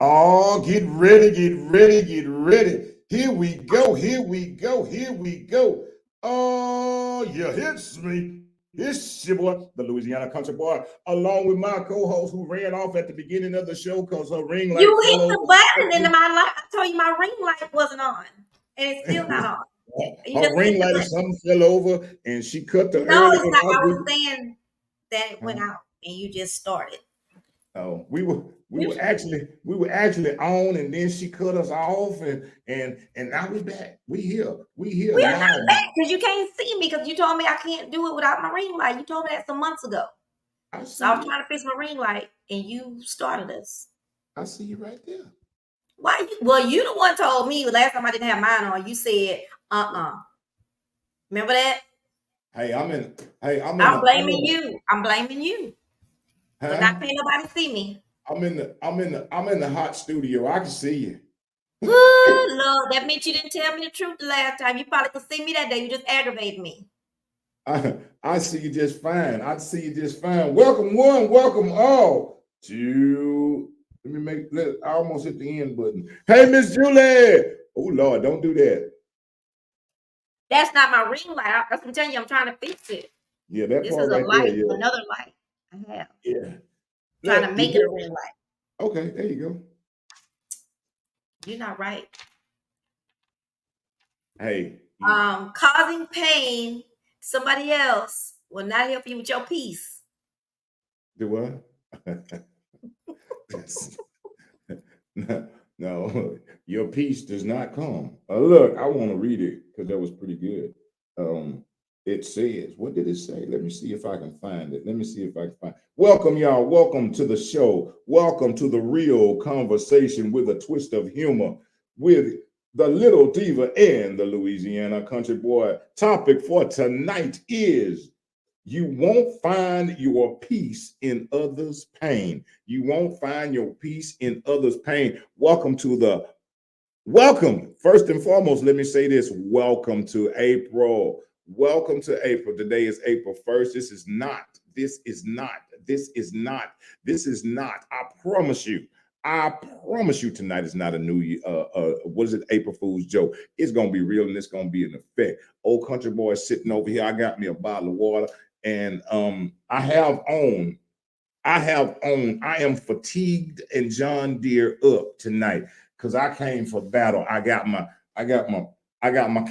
Oh, get ready, get ready, get ready. Here we go, here we go, here we go. Oh, yeah, it's me. It's your boy, the Louisiana Country Boy, along with my co-host who ran off at the beginning of the show because her ring light You fell hit over. the button and my light. I told you my ring light wasn't on, and it's still not on. You Her just hit ring the light or button. something fell over and she cut the No, early it's not. one up. I was saying that it went Huh? out, and you just started. Oh, we You were actually on, and then she cut us off, and now we back. We here we're not live. back because you can't see me because you told me I can't do it without my ring light. You told me that some months ago. I So I see was you. trying to fix my ring light, and you started us. I see you right there. Why? Well, you the one told me last time I didn't have mine on. You said, Remember that? Hey, I'm in. Hey, I'm blaming you. I'm blaming you for not huh? paying nobody to see me. I'm in the hot studio. I can see you. Ooh, Lord, that meant you didn't tell me the truth the last time. You probably could see me that day. You just aggravated me. I see you just fine. I see you just fine. Welcome one, welcome all to. Let me make. I almost hit the end button. Hey, Miss Julie. Oh Lord, don't do that. That's not my ring light. That's what I'm telling you. I'm trying to fix it. Yeah, that This is part a right there. light, Yeah, another light I have. yeah. Trying to Look, make it a ring light. okay, there you go. You're not right. Hey, Causing pain to somebody else will not help you with your peace. do what? no, no, your piece does not come. Look, I want to read it because that was pretty good. It says, what did it say? Let me see if I can find it. Let me see if I can find it. Welcome, y'all. Welcome to the show. Welcome to the real conversation with a twist of humor with the little diva and the Louisiana country boy. Topic for tonight is you won't find your peace in others' pain. You won't find your peace in others' pain. Welcome. First and foremost, let me say this. Welcome to April. Welcome to April. Today is April 1st. This is not. I promise you. I promise you tonight is not a new what is it, April Fool's joke. It's gonna be real and it's gonna be an effect. Old country boy sitting over here. I got me a bottle of water, and I am fatigued and John Deere up tonight because I came for battle. I got my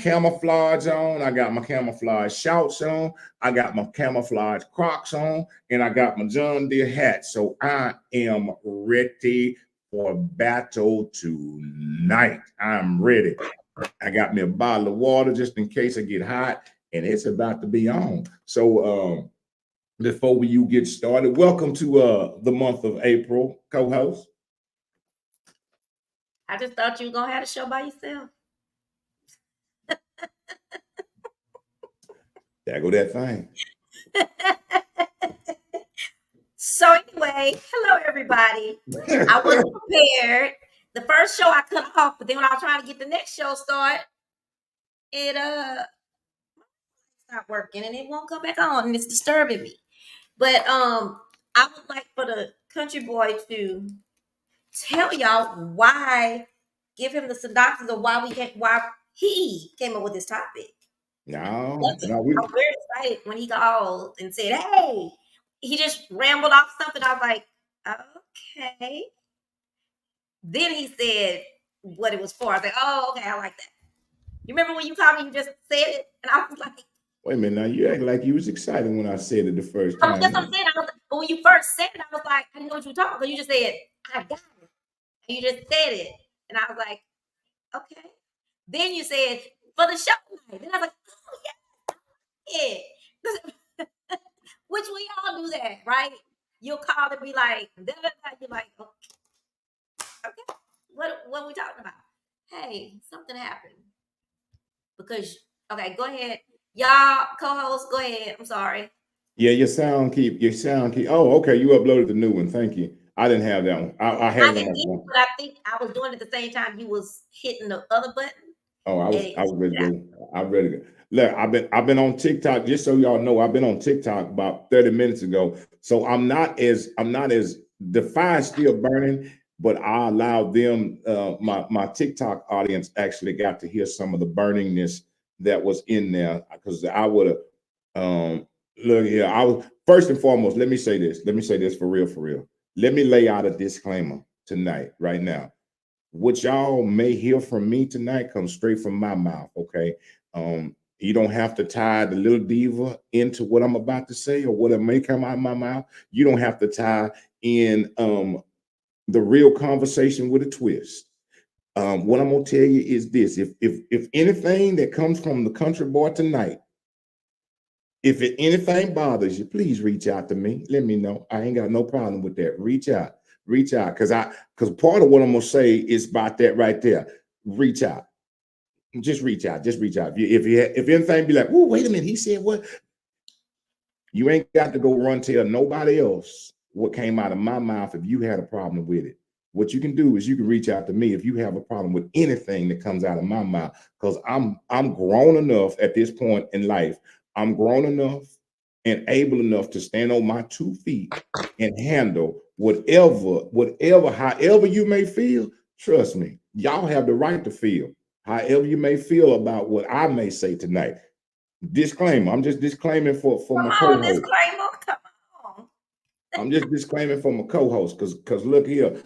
camouflage on, I got my camouflage shorts on, I got my camouflage Crocs on, and I got my John Deere hat. So I am ready for battle tonight. I'm ready. I got me a bottle of water just in case I get hot, and it's about to be on. So before you get started, welcome to the month of April, co-host. I just thought you were gonna have a show by yourself. There go that thing. So anyway, hello everybody. I wasn't prepared. The first show I cut off, but then when I was trying to get the next show started, it stopped working and it won't come back on and it's disturbing me. But I would like for the country boy to tell y'all why, give him the synopsis of why he came up with this topic. No, I no, was very excited when he called and said, "Hey," he just rambled off something. I was like, "Okay." Then he said what it was for. I was like, "Oh, okay, I like that." You remember when you called me? You just said it, and I was like, wait a minute. Now you act like you was excited when I said it the first "Oh, time. that's what I'm saying." But when you first said it, I was like, "I didn't know what you were talking about." You just said, "I got it," and you just said it, and I was like, "Okay." Then you said for the show night. Then I was like, "Oh yeah." Which we all do that, right? You'll call and be like, da, da, da. You're like, okay, what are we talking about? Hey, something happened. Because, okay, go ahead. Y'all, co-host, go ahead. I'm sorry. Yeah, your sound keep. Oh, okay. You uploaded the new one. Thank you. I didn't have that one. I had I it on didn't my get it, phone. but I think I was doing it at the same time you was hitting the other button. Oh, I And was it I was ready did to go. I'm ready to go. Look, I've been on TikTok. Just so y'all know, I've been on TikTok about 30 minutes ago. So I'm not as the fire's still burning. but I allowed them, my TikTok audience actually got to hear some of the burningness that was in there, because I would have, look here, I was, first and foremost, let me say this for real, for real. Let me lay out a disclaimer tonight, right now. What y'all may hear from me tonight comes straight from my mouth, okay? You don't have to tie the little diva into what I'm about to say or what it may come out of my mouth. You don't have to tie in the real conversation with a twist. What I'm gonna tell you is this: if anything that comes from the country boy tonight, if anything bothers you, please reach out to me. Let me know. I ain't got no problem with that. Reach out, because part of what I'm gonna say is about that right there. Reach out. Just reach out. Just reach out. If anything, be like, oh, wait a minute, he said what? You ain't got to go run tell nobody else what came out of my mouth if you had a problem with it. What you can do is you can reach out to me if you have a problem with anything that comes out of my mouth, because I'm grown enough at this point in life. I'm grown enough and able enough to stand on my 2 feet and handle however you may feel. Trust me, y'all have the right to feel however you may feel about what I may say tonight. Disclaimer. I'm just disclaiming for Come my on, co-host. disclaimer. Come on. I'm just disclaiming for my co-host, because look here,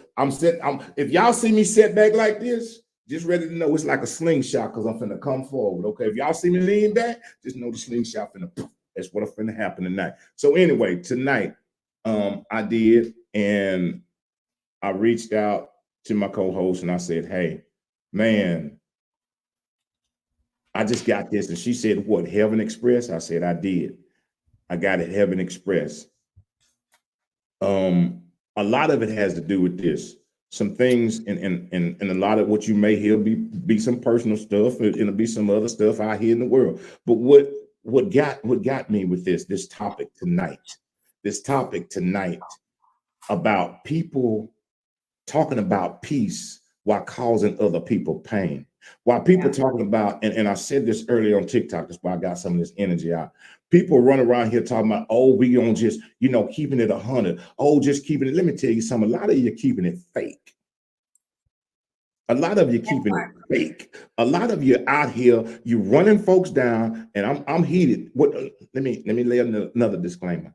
if y'all see me set back like this, just ready to know it's like a slingshot, because I'm finna come forward. Okay, if y'all see me lean back, just know the slingshot finna poof. That's what's finna happen tonight. So anyway, tonight, I did, and I reached out to my co-host and I said, hey, man, I just got this. And she said, what, Heaven Express? I said, I did. I got it, Heaven Express. A lot of it has to do with this. Some things, and a lot of what you may hear be some personal stuff, and it'll be some other stuff out here in the world. But what got me with this topic tonight about people talking about peace while causing other people pain. While people talking about, and I said this earlier on TikTok, that's why I got some of this energy out. People run around here talking about, oh, we on just, keeping it 100. Oh, just keeping it. Let me tell you something. A lot of you are keeping it fake. A lot of you keeping it fake. A lot of you out here, you running folks down, and I'm heated. Let me lay another disclaimer.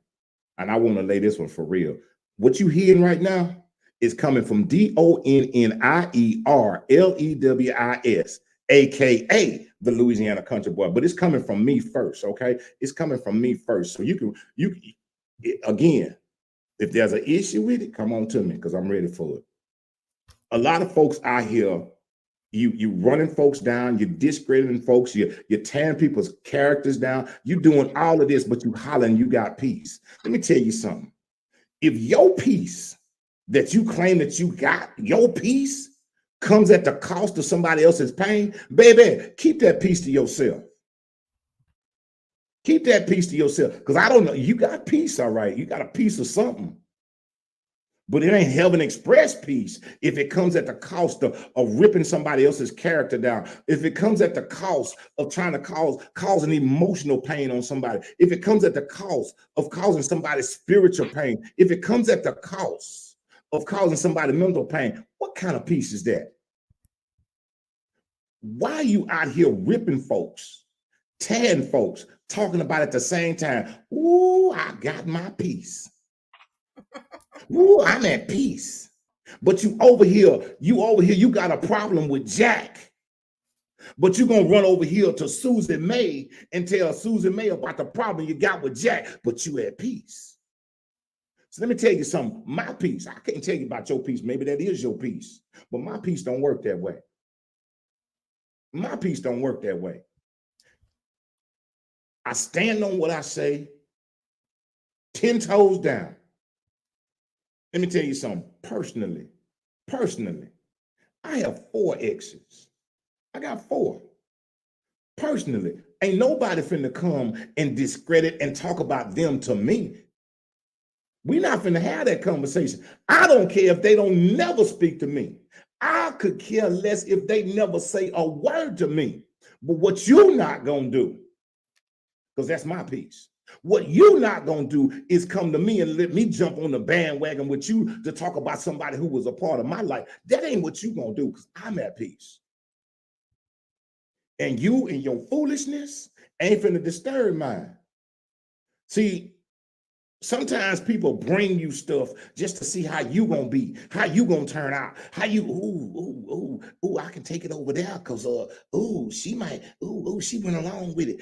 And I want to lay this one for real. What you hearing right now is coming from DONNIERLEWIS, aka the Louisiana Country Boy. But it's coming from me first, okay? It's coming from me first. So you again, if there's an issue with it, come on to me, because I'm ready for it. A lot of folks out here, you running folks down, you're discrediting folks, you're tearing people's characters down, you're doing all of this, but you hollering you got peace. Let me tell you something. If your peace that you claim that you got, your peace comes at the cost of somebody else's pain, baby, keep that peace to yourself. Keep that peace to yourself. Because I don't know, you got peace, all right. You got a piece of something. But it ain't Heaven Express peace if it comes at the cost of ripping somebody else's character down. If it comes at the cost of trying to cause an emotional pain on somebody. If it comes at the cost of causing somebody spiritual pain. If it comes at the cost of causing somebody mental pain. What kind of peace is that? Why are you out here ripping folks, tearing folks, talking about at the same time? Ooh, I got my peace. Ooh, I'm at peace. But you over here, you got a problem with Jack. But you're gonna run over here to Susan May and tell Susan May about the problem you got with Jack, but you at peace. So let me tell you something. My peace, I can't tell you about your peace. Maybe that is your peace, but my peace don't work that way. My peace don't work that way. I stand on what I say, 10 toes down. Let me tell you something. Personally, I have 4 exes. I got 4. Personally, ain't nobody finna come and discredit and talk about them to me. We not finna have that conversation. I don't care if they don't never speak to me. I could care less if they never say a word to me. But what you not gonna do, because that's my peace. What you're not going to do is come to me and let me jump on the bandwagon with you to talk about somebody who was a part of my life. That ain't what you're going to do, because I'm at peace. And you and your foolishness ain't finna disturb mine. See, sometimes people bring you stuff just to see how you gonna be, how you gonna turn out, how you, I can take it over there because she might, she went along with it.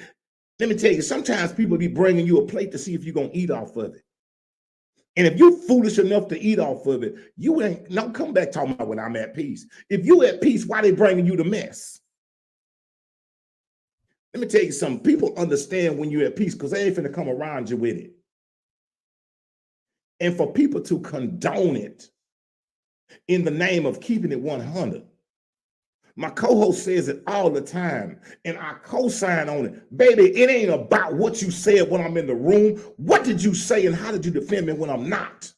Let me tell you, sometimes people be bringing you a plate to see if you're gonna eat off of it. And if you're foolish enough to eat off of it, you ain't, no, come back talking about when I'm at peace. If you at peace, why they bringing you the mess? Let me tell you something. People understand when you're at peace because they ain't finna come around you with it. And for people to condone it in the name of keeping it 100, my co-host says it all the time, and I co-sign on it. Baby, it ain't about what you said when I'm in the room. What did you say and how did you defend me when I'm not?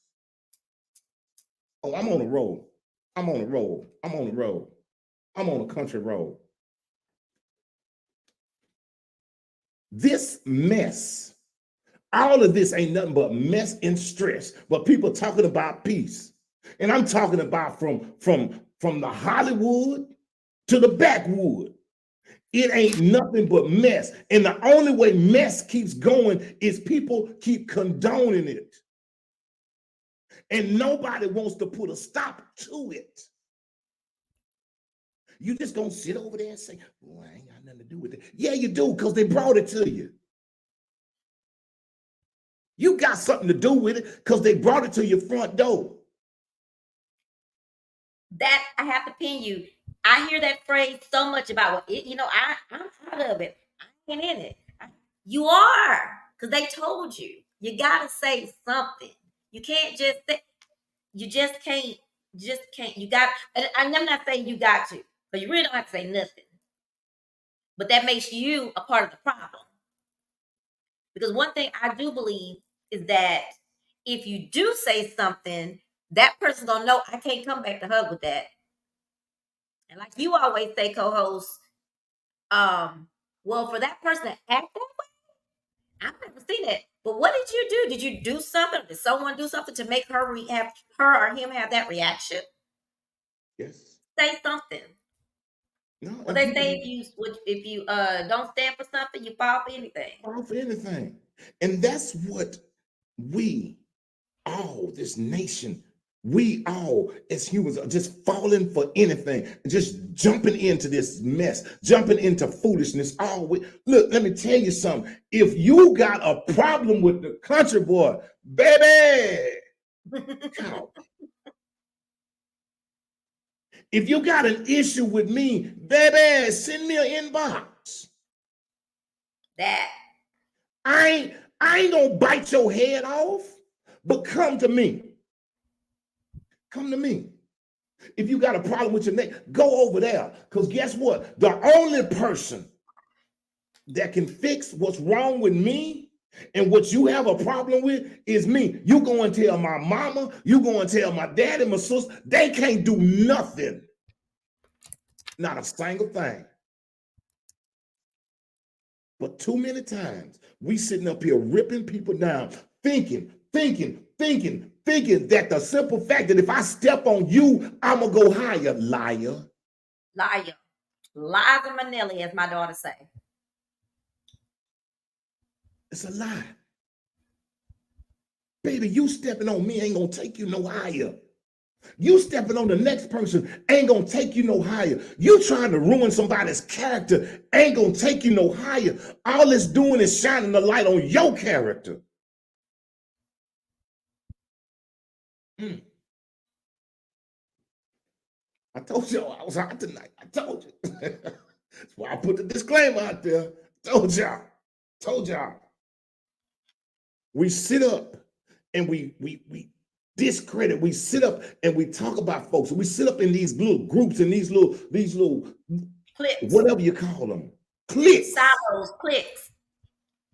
Oh, I'm on a roll. I'm on a roll. I'm on a roll. I'm on a country road. This mess, all of this ain't nothing but mess and stress. But people talking about peace. And I'm talking about from the Hollywood to the backwood. It ain't nothing but mess. And the only way mess keeps going is people keep condoning it. And nobody wants to put a stop to it. You just gonna sit over there and say, "Oh, I ain't got nothing to do with it." Yeah, you do, because they brought it to you. You got something to do with it because they brought it to your front door. That I have to pin you. I hear that phrase so much about it. I'm out of it. I ain't in it. You are, because they told you. You gotta say something. You can't just say, you just can't. You got. And I'm not saying you got to, but you really don't have to say nothing. But that makes you a part of the problem. Because one thing I do believe is that if you do say something, that person's gonna know I can't come back to hug with that. And like you always say, co-host, well, for that person to act that way, I've never seen it. But what did you do? Did you do something? Did someone do something to make her or him have that reaction? Yes. Say something. No. Well, they say if you don't stand for something, you fall for anything. Fall for anything. And that's what we all, this nation, we all as humans are just falling for anything, just jumping into this mess, jumping into foolishness. Look, let me tell you something. If you got a problem with the country boy, baby, if you got an issue with me, baby, send me an inbox. That I ain't gonna bite your head off, but come to me. Come to me. If you got a problem with your neck, go over there. Because guess what? The only person that can fix what's wrong with me and what you have a problem with is me. You go and tell my mama, you go and tell my dad and my sister, they can't do nothing. Not a single thing. But too many times we sitting up here ripping people down, thinking that the simple fact that if I step on you, I'm gonna go higher. Liar. Liar. Liza Minnelli, as my daughter say. It's a lie. Baby, you stepping on me ain't gonna take you no higher. You stepping on the next person ain't gonna take you no higher. You trying to ruin somebody's character ain't gonna take you no higher. All it's doing is shining the light on your character. I told y'all I was hot tonight. I told you. That's why I put the disclaimer out there. Told y'all. We sit up and we discredit. We sit up and we talk about folks. We sit up in these little groups and these little cliques, whatever you call them, cliques, silos, cliques.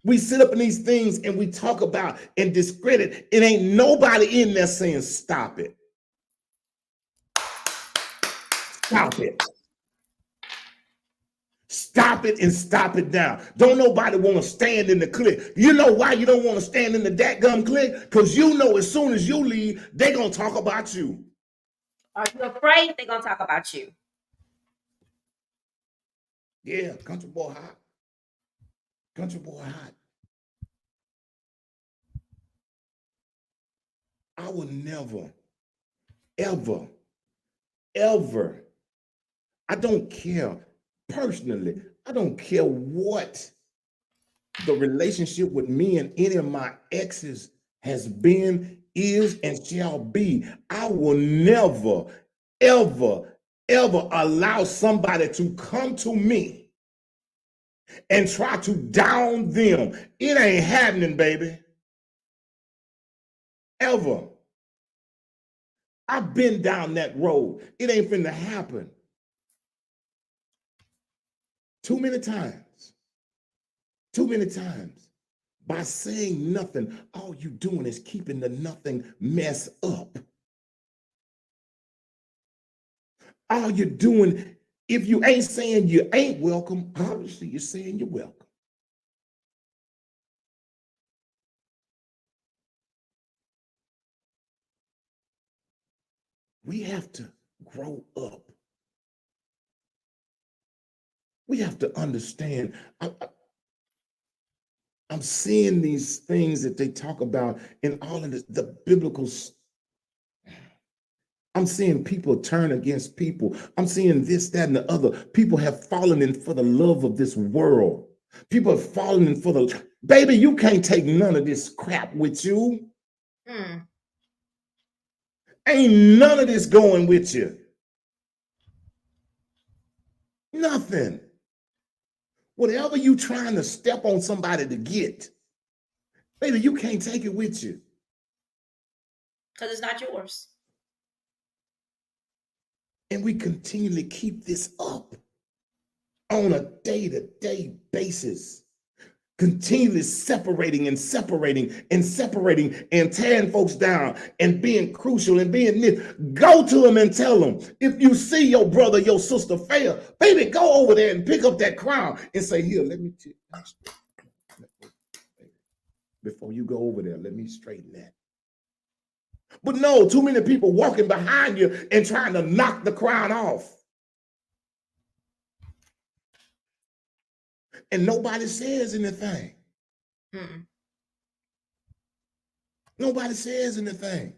We sit up in these things and we talk about and discredit. It ain't nobody in there saying stop it. Stop it. Stop it and stop it now. Don't nobody want to stand in the clique. You know why you don't want to stand in the dadgum clique? Because you know as soon as you leave, they're going to talk about you. Are you afraid they're going to talk about you? Yeah, country boy hot. Country boy hot. I will never, ever, ever, I don't care personally, I don't care what the relationship with me and any of my exes has been, is, and shall be. I will never, ever, ever allow somebody to come to me and try to down them. It ain't happening, baby. Ever. I've been down that road. It ain't finna happen. Too many times. Too many times. By saying nothing, all you doing is keeping the nothing mess up. All you're doing, if you ain't saying you ain't welcome, obviously you're saying you're welcome. We have to grow up. We have to understand. I'm seeing these things that they talk about in all of the biblical. I'm seeing people turn against people. I'm seeing this, that, and the other. People have fallen in for the love of this world. People have fallen in for the, baby, you can't take none of this crap with you. Ain't none of this going with you. Nothing. Whatever you trying to step on somebody to get, baby, you can't take it with you. Because it's not yours. And we continually keep this up on a day-to-day basis. Continually separating and separating and separating and tearing folks down and being crucial and being this. Go to them and tell them, if you see your brother, your sister fail, baby, go over there and pick up that crown and say, here, let me before you go over there, let me straighten that. But no, too many people walking behind you and trying to knock the crown off. And nobody says anything. Nobody says anything.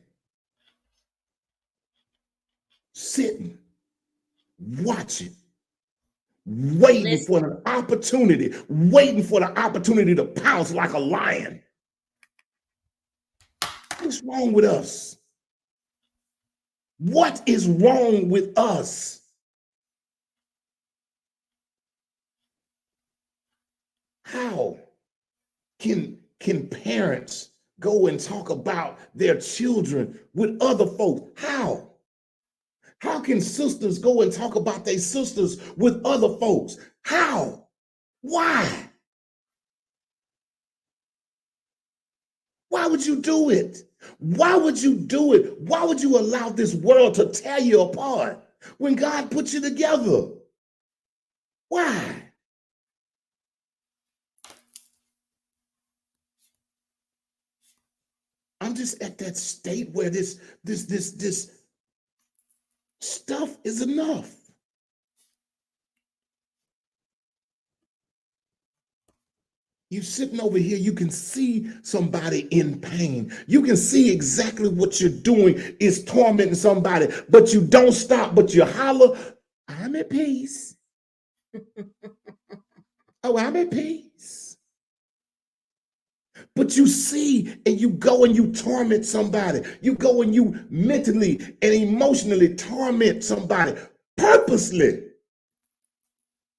Sitting, watching, waiting for an opportunity, waiting for the opportunity to pounce like a lion. What's wrong with us? What is wrong with us? How can parents go and talk about their children with other folks? How? How can sisters go and talk about their sisters with other folks? How? Why? Why would you do it? Why would you do it? Why would you allow this world to tear you apart when God put you together? Why? I'm just at that state where this stuff is enough. You sitting over here, you can see somebody in pain. You can see exactly what you're doing is tormenting somebody, but you don't stop, but you holler, I'm at peace. Oh, I'm at peace. But you see, and you go and you torment somebody. You go and you mentally and emotionally torment somebody purposely.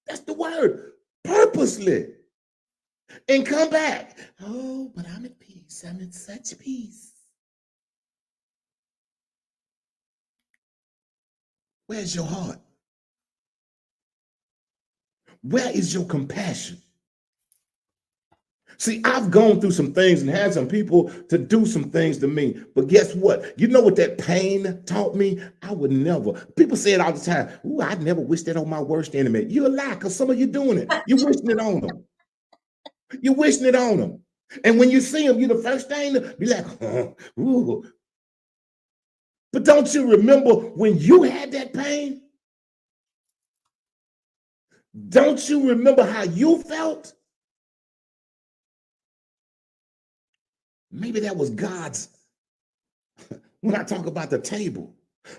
That's the word, purposely. And come back. Oh, but I'm at peace. I'm in such peace. Where's your heart? Where is your compassion? See, I've gone through some things and had some people to do some things to me. But guess what? You know what that pain taught me? I would never. People say it all the time. Ooh, I'd never wish that on my worst enemy. You're a lie, because some of you doing it. You're wishing it on them. You're wishing it on them. And when you see them, you're the first thing to be like, oh, ooh. But don't you remember when you had that pain? Don't you remember how you felt? Maybe that was God's. When I talk about the table,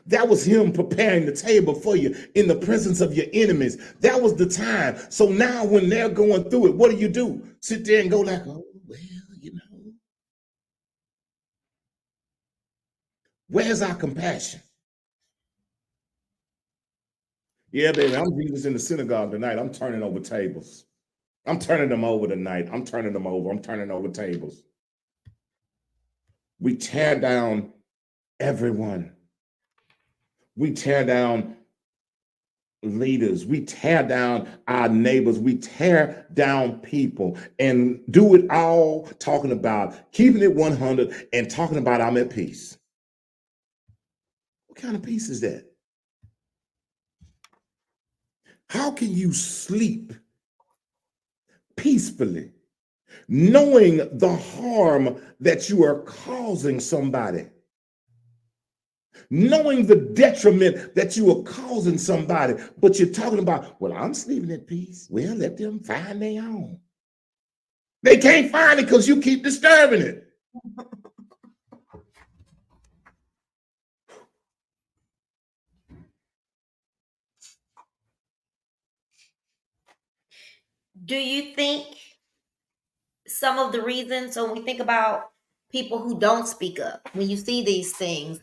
that was him preparing the table for you in the presence of your enemies. That was the time. So now when they're going through it, what do? Sit there and go like, oh, well, you know, where's our compassion? Yeah, baby, I'm Jesus in the synagogue tonight. I'm turning over tables. I'm turning them over tonight. I'm turning them over. I'm turning over tables. We tear down everyone. We tear down leaders. We tear down our neighbors. We tear down people and do it all talking about keeping it 100 and talking about I'm at peace. What kind of peace is that? How can you sleep peacefully knowing the harm that you are causing somebody? Knowing the detriment that you are causing somebody, but you're talking about, well, I'm sleeping at peace. Well, let them find their own. They can't find it because you keep disturbing it. Do you think some of the reasons, so when we think about people who don't speak up, when you see these things,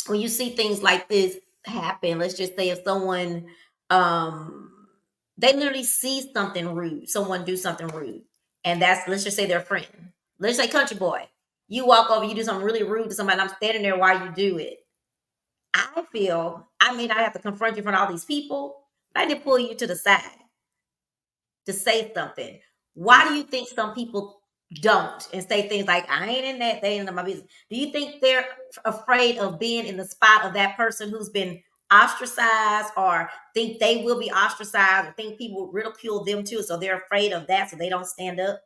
when you see things like this happen, let's just say if someone um they literally see something rude, someone do something rude, and that's, let's just say, their friend. Let's say country boy. You walk over, you do something really rude to somebody, and I'm standing there while you do it. I feel I may not have to confront you in front of all these people, but I need to pull you to the side to say something. Why do you think some people don't and say things like, I ain't in that, they ain't in my business? Do you think they're afraid of being in the spot of that person who's been ostracized, or think they will be ostracized, or think people will ridicule them too? So they're afraid of that, so they don't stand up?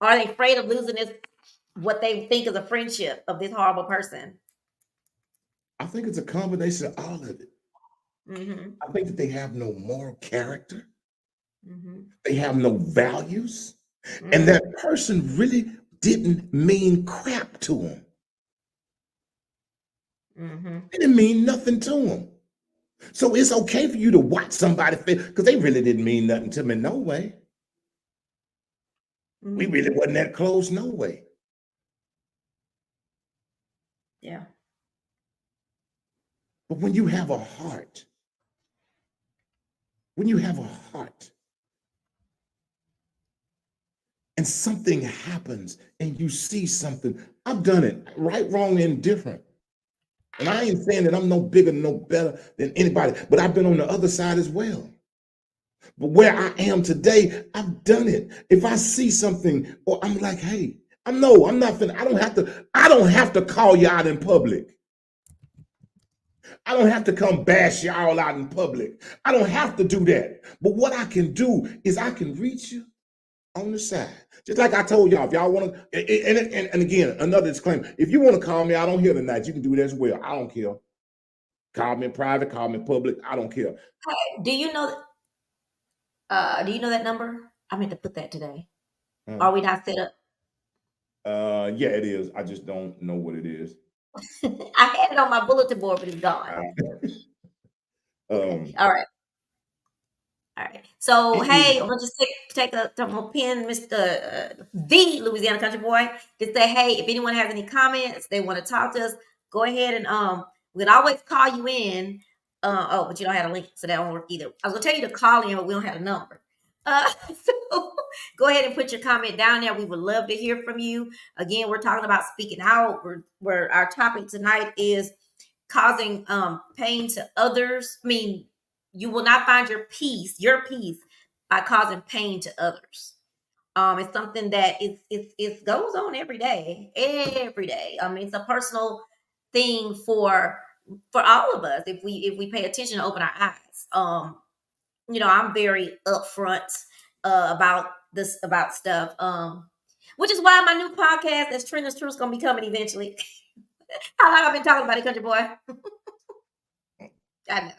Or are they afraid of losing this, what they think is a friendship of this horrible person? I think it's a combination of all of it. Mm-hmm. I think that they have no moral character. Mm-hmm. They have no values. And Mm-hmm. that person really didn't mean crap to them. Mm-hmm. It didn't mean nothing to them. So it's okay for you to watch somebody fail because they really didn't mean nothing to me, no way. We Mm-hmm. really wasn't that close, no way. Yeah. But when you have a heart, when you have a heart and something happens and you see something, I've done it, right, wrong, indifferent. And I ain't saying that I'm no bigger, no better than anybody, but I've been on the other side as well. But where I am today, I've done it. If I see something, or I'm like, hey, I'm not finna, I don't have to call you out in public. I don't have to come bash y'all out in public. I don't have to do that. But what I can do is I can reach you on the side. Just like I told y'all, if y'all want to, and again, another disclaimer, if you want to call me out on here tonight, you can do it as well. I don't care. Call me in private, call me in public. I don't care. Hey, do you know that number? I meant to put that today. Uh, Are we not set up? yeah, it is. I just don't know what it is. I had it on my bulletin board, but it's gone. Okay. Um, All right. All right. So, it is. hey, I'm gonna just take a pin, Mr. The Louisiana Country Boy, to say, hey, if anyone has any comments, they want to talk to us, go ahead and we can always call you in. Oh, but you don't have a link, so that won't work either. I was gonna tell you to call in, but we don't have a number. So go ahead and put your comment down there. We would love to hear from you. Again, we're talking about speaking out. Where our topic tonight is causing pain to others. I mean, you will not find your peace by causing pain to others. It's something that it goes on every day, every day. I mean, it's a personal thing for all of us if we pay attention and open our eyes. I'm very upfront about this about stuff. Which is why my new podcast, that's Trina's Truth, is gonna be coming eventually. How long I've been talking about it, country boy? I know.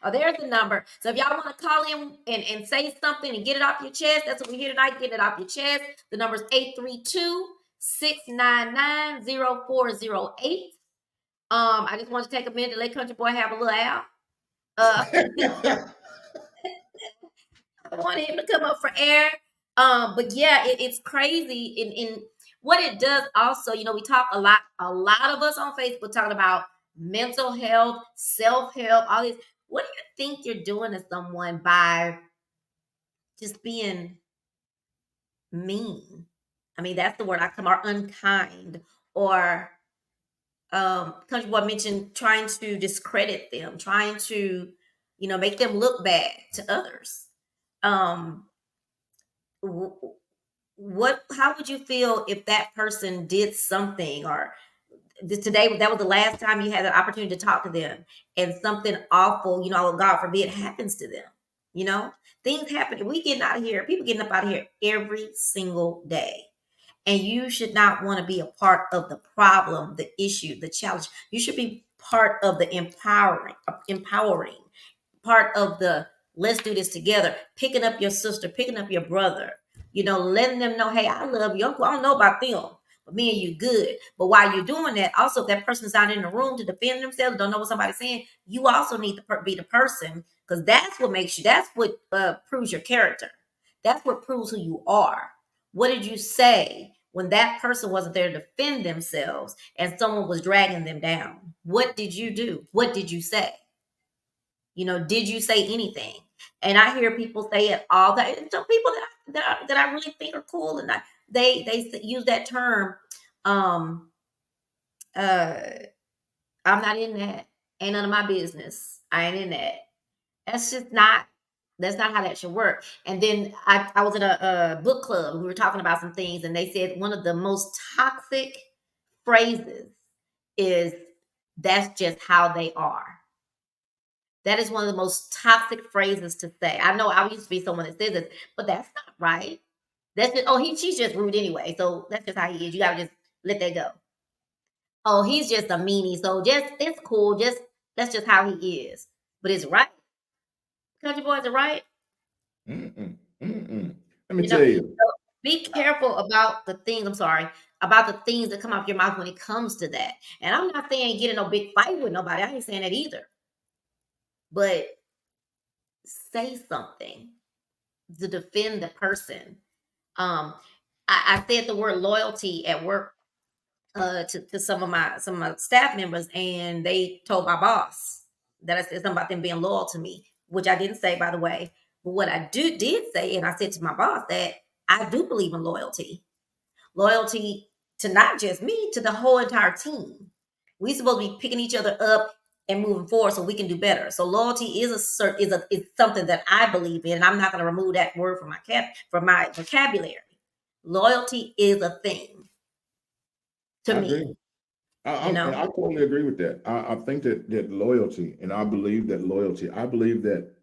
Oh, there's the number. So if y'all want to call in and say something and get it off your chest, that's what we're here tonight, get it off your chest. The number is 832-699-0408. I just want to take a minute to let Country Boy have a little out. I wanted him to come up for air. But yeah, it's crazy in what it does also. We talk a lot of us on Facebook talking about mental health, self-help, all this. What do you think you're doing to someone by just being mean? I mean, that's the word I come out, unkind, or Country Boy mentioned trying to discredit them, trying to, make them look bad to others. How would you feel if that person did something, or today that was the last time you had the opportunity to talk to them, and something awful, God forbid, happens to them? Things happen. We getting out of here, people getting up out of here every single day, and you should not want to be a part of the problem, the issue, the challenge. You should be part of the empowering part of the let's do this together, picking up your sister, picking up your brother, letting them know, hey, I love you, uncle. I don't know about them, but me and you good. But while you're doing that, also, if that person's not in the room to defend themselves, don't know what somebody's saying, you also need to be the person, because that's what proves your character. That's what proves who you are. What did you say when that person wasn't there to defend themselves and someone was dragging them down? What did you do? What did you say? Did you say anything? And I hear people say it all that. And some people that I really think are cool, and they use that term. I'm not in that. Ain't none of my business. I ain't in that. That's just not. That's not how that should work. And then I was in a book club. We were talking about some things, and they said one of the most toxic phrases is, "That's just how they are." That is one of the most toxic phrases to say. I know I used to be someone that says this, but that's not right. That's just, she's just rude anyway. So that's just how he is. You gotta just let that go. Oh, he's just a meanie. So it's cool. That's just how he is. But it's right. Country boys are right. Let me tell you. So be careful about the things. I'm sorry, about the things that come out your mouth when it comes to that. And I'm not saying get in no big fight with nobody. I ain't saying that either. But say something to defend the person. I said the word loyalty at work to some of my staff members, and they told my boss that I said something about them being loyal to me, which I didn't say, by the way. But what I did say, and I said to my boss, that I do believe in loyalty to not just me, to the whole entire team. We supposed to be picking each other up and moving forward so we can do better. So loyalty is something that I believe in, and I'm not going to remove that word from my vocabulary. Loyalty is a thing to I me. agree. I totally agree with that. I think that loyalty, and I believe that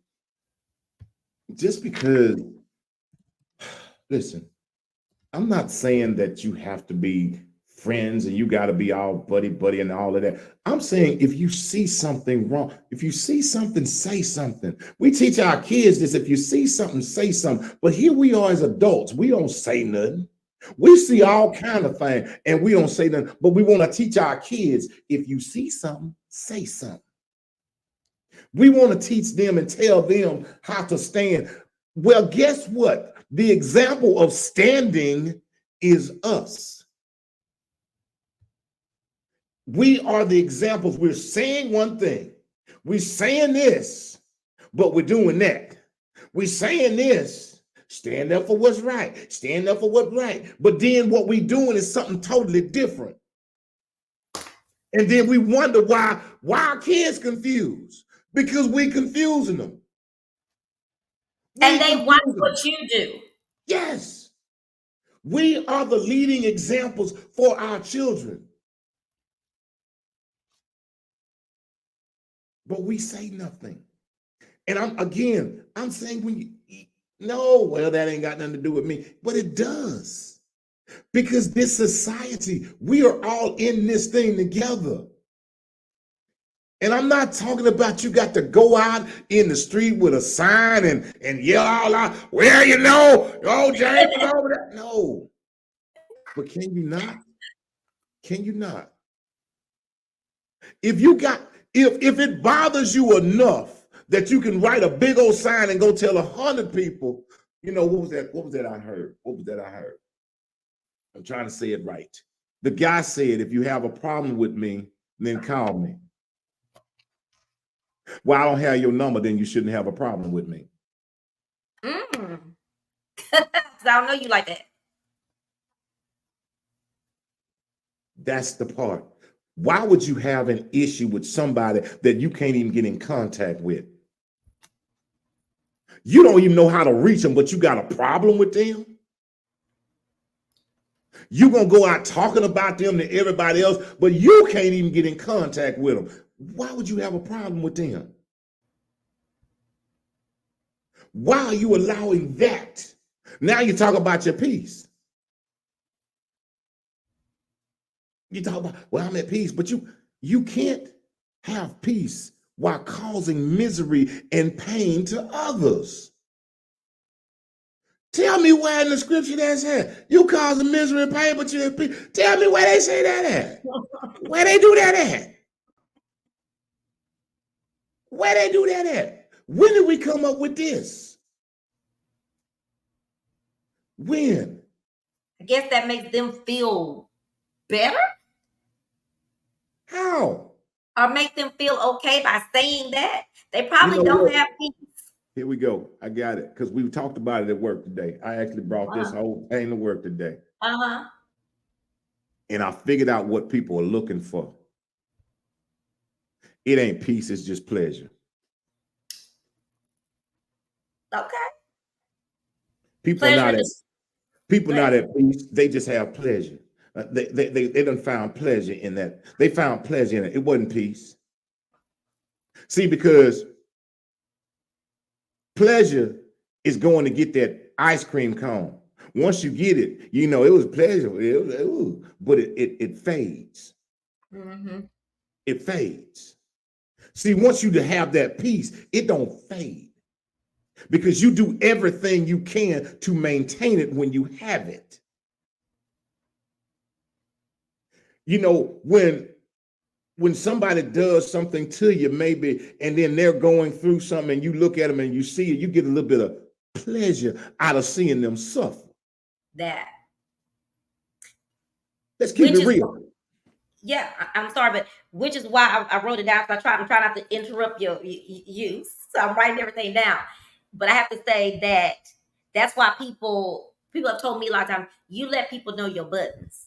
just because, listen, I'm not saying that you have to be friends and you got to be all buddy and all of that. I'm saying if you see something wrong, if you see something, say something. We teach our kids this: if you see something, say something. But here we are as adults, we don't say nothing. We see all kind of things and we don't say nothing, but we want to teach our kids, if you see something, say something. We want to teach them and tell them how to stand. Well, guess what? The example of standing is us. We are the examples. We're saying one thing. We're saying this, but we're doing that. We're saying this. Stand up for what's right. Stand up for what's right. But then what we're doing is something totally different. And then we wonder why our kids confused. Because we're confusing them. And We they watch confuse them. what you do. Yes. We are the leading examples for our children. But we say nothing. And I'm saying no, well, that ain't got nothing to do with me. But it does. Because this society, we are all in this thing together. And I'm not talking about you got to go out in the street with a sign and yell all out, well, oh, James is over there. No. But can you not? Can you not? If it bothers you enough that you can write a big old sign and go tell 100 people, what was that? What was that I heard? What was that I heard? I'm trying to say it right. The guy said, if you have a problem with me, then call me. Well, I don't have your number, then you shouldn't have a problem with me. I don't know you like that. That's the part. Why would you have an issue with somebody that you can't even get in contact with? You don't even know how to reach them, but you got a problem with them? You're going to go out talking about them to everybody else, but you can't even get in contact with them. Why would you have a problem with them? Why are you allowing that? Now you talk about your peace. You talk about, well, I'm at peace, but you can't have peace while causing misery and pain to others. Tell me where in the scripture that said you causing misery and pain, but you have peace. Tell me where they say that at. Where they do that at? Where they do that at? When did we come up with this? When? I guess that makes them feel better. How? Or make them feel okay by saying that. They probably don't have peace. Here we go. I got it. Because we talked about it at work today. I actually brought this whole thing to work today. And I figured out what people are looking for. It ain't peace, it's just pleasure. Okay. People not at peace. They just have pleasure. They done found pleasure in that. They found pleasure in it. It wasn't peace. See, because pleasure is going to get that ice cream cone. Once you get it, it was pleasure. But it fades. Mm-hmm. It fades. See, once you to have that peace, it don't fade. Because you do everything you can to maintain it when you have it. When somebody does something to you, maybe, and then they're going through something and you look at them and you see it, you get a little bit of pleasure out of seeing them suffer. That. Let's keep it real. Yeah, I'm sorry, but which is why I wrote it down. So I'm trying not to interrupt you. So I'm writing everything down. But I have to say that's why people have told me a lot of times, you let people know your buttons.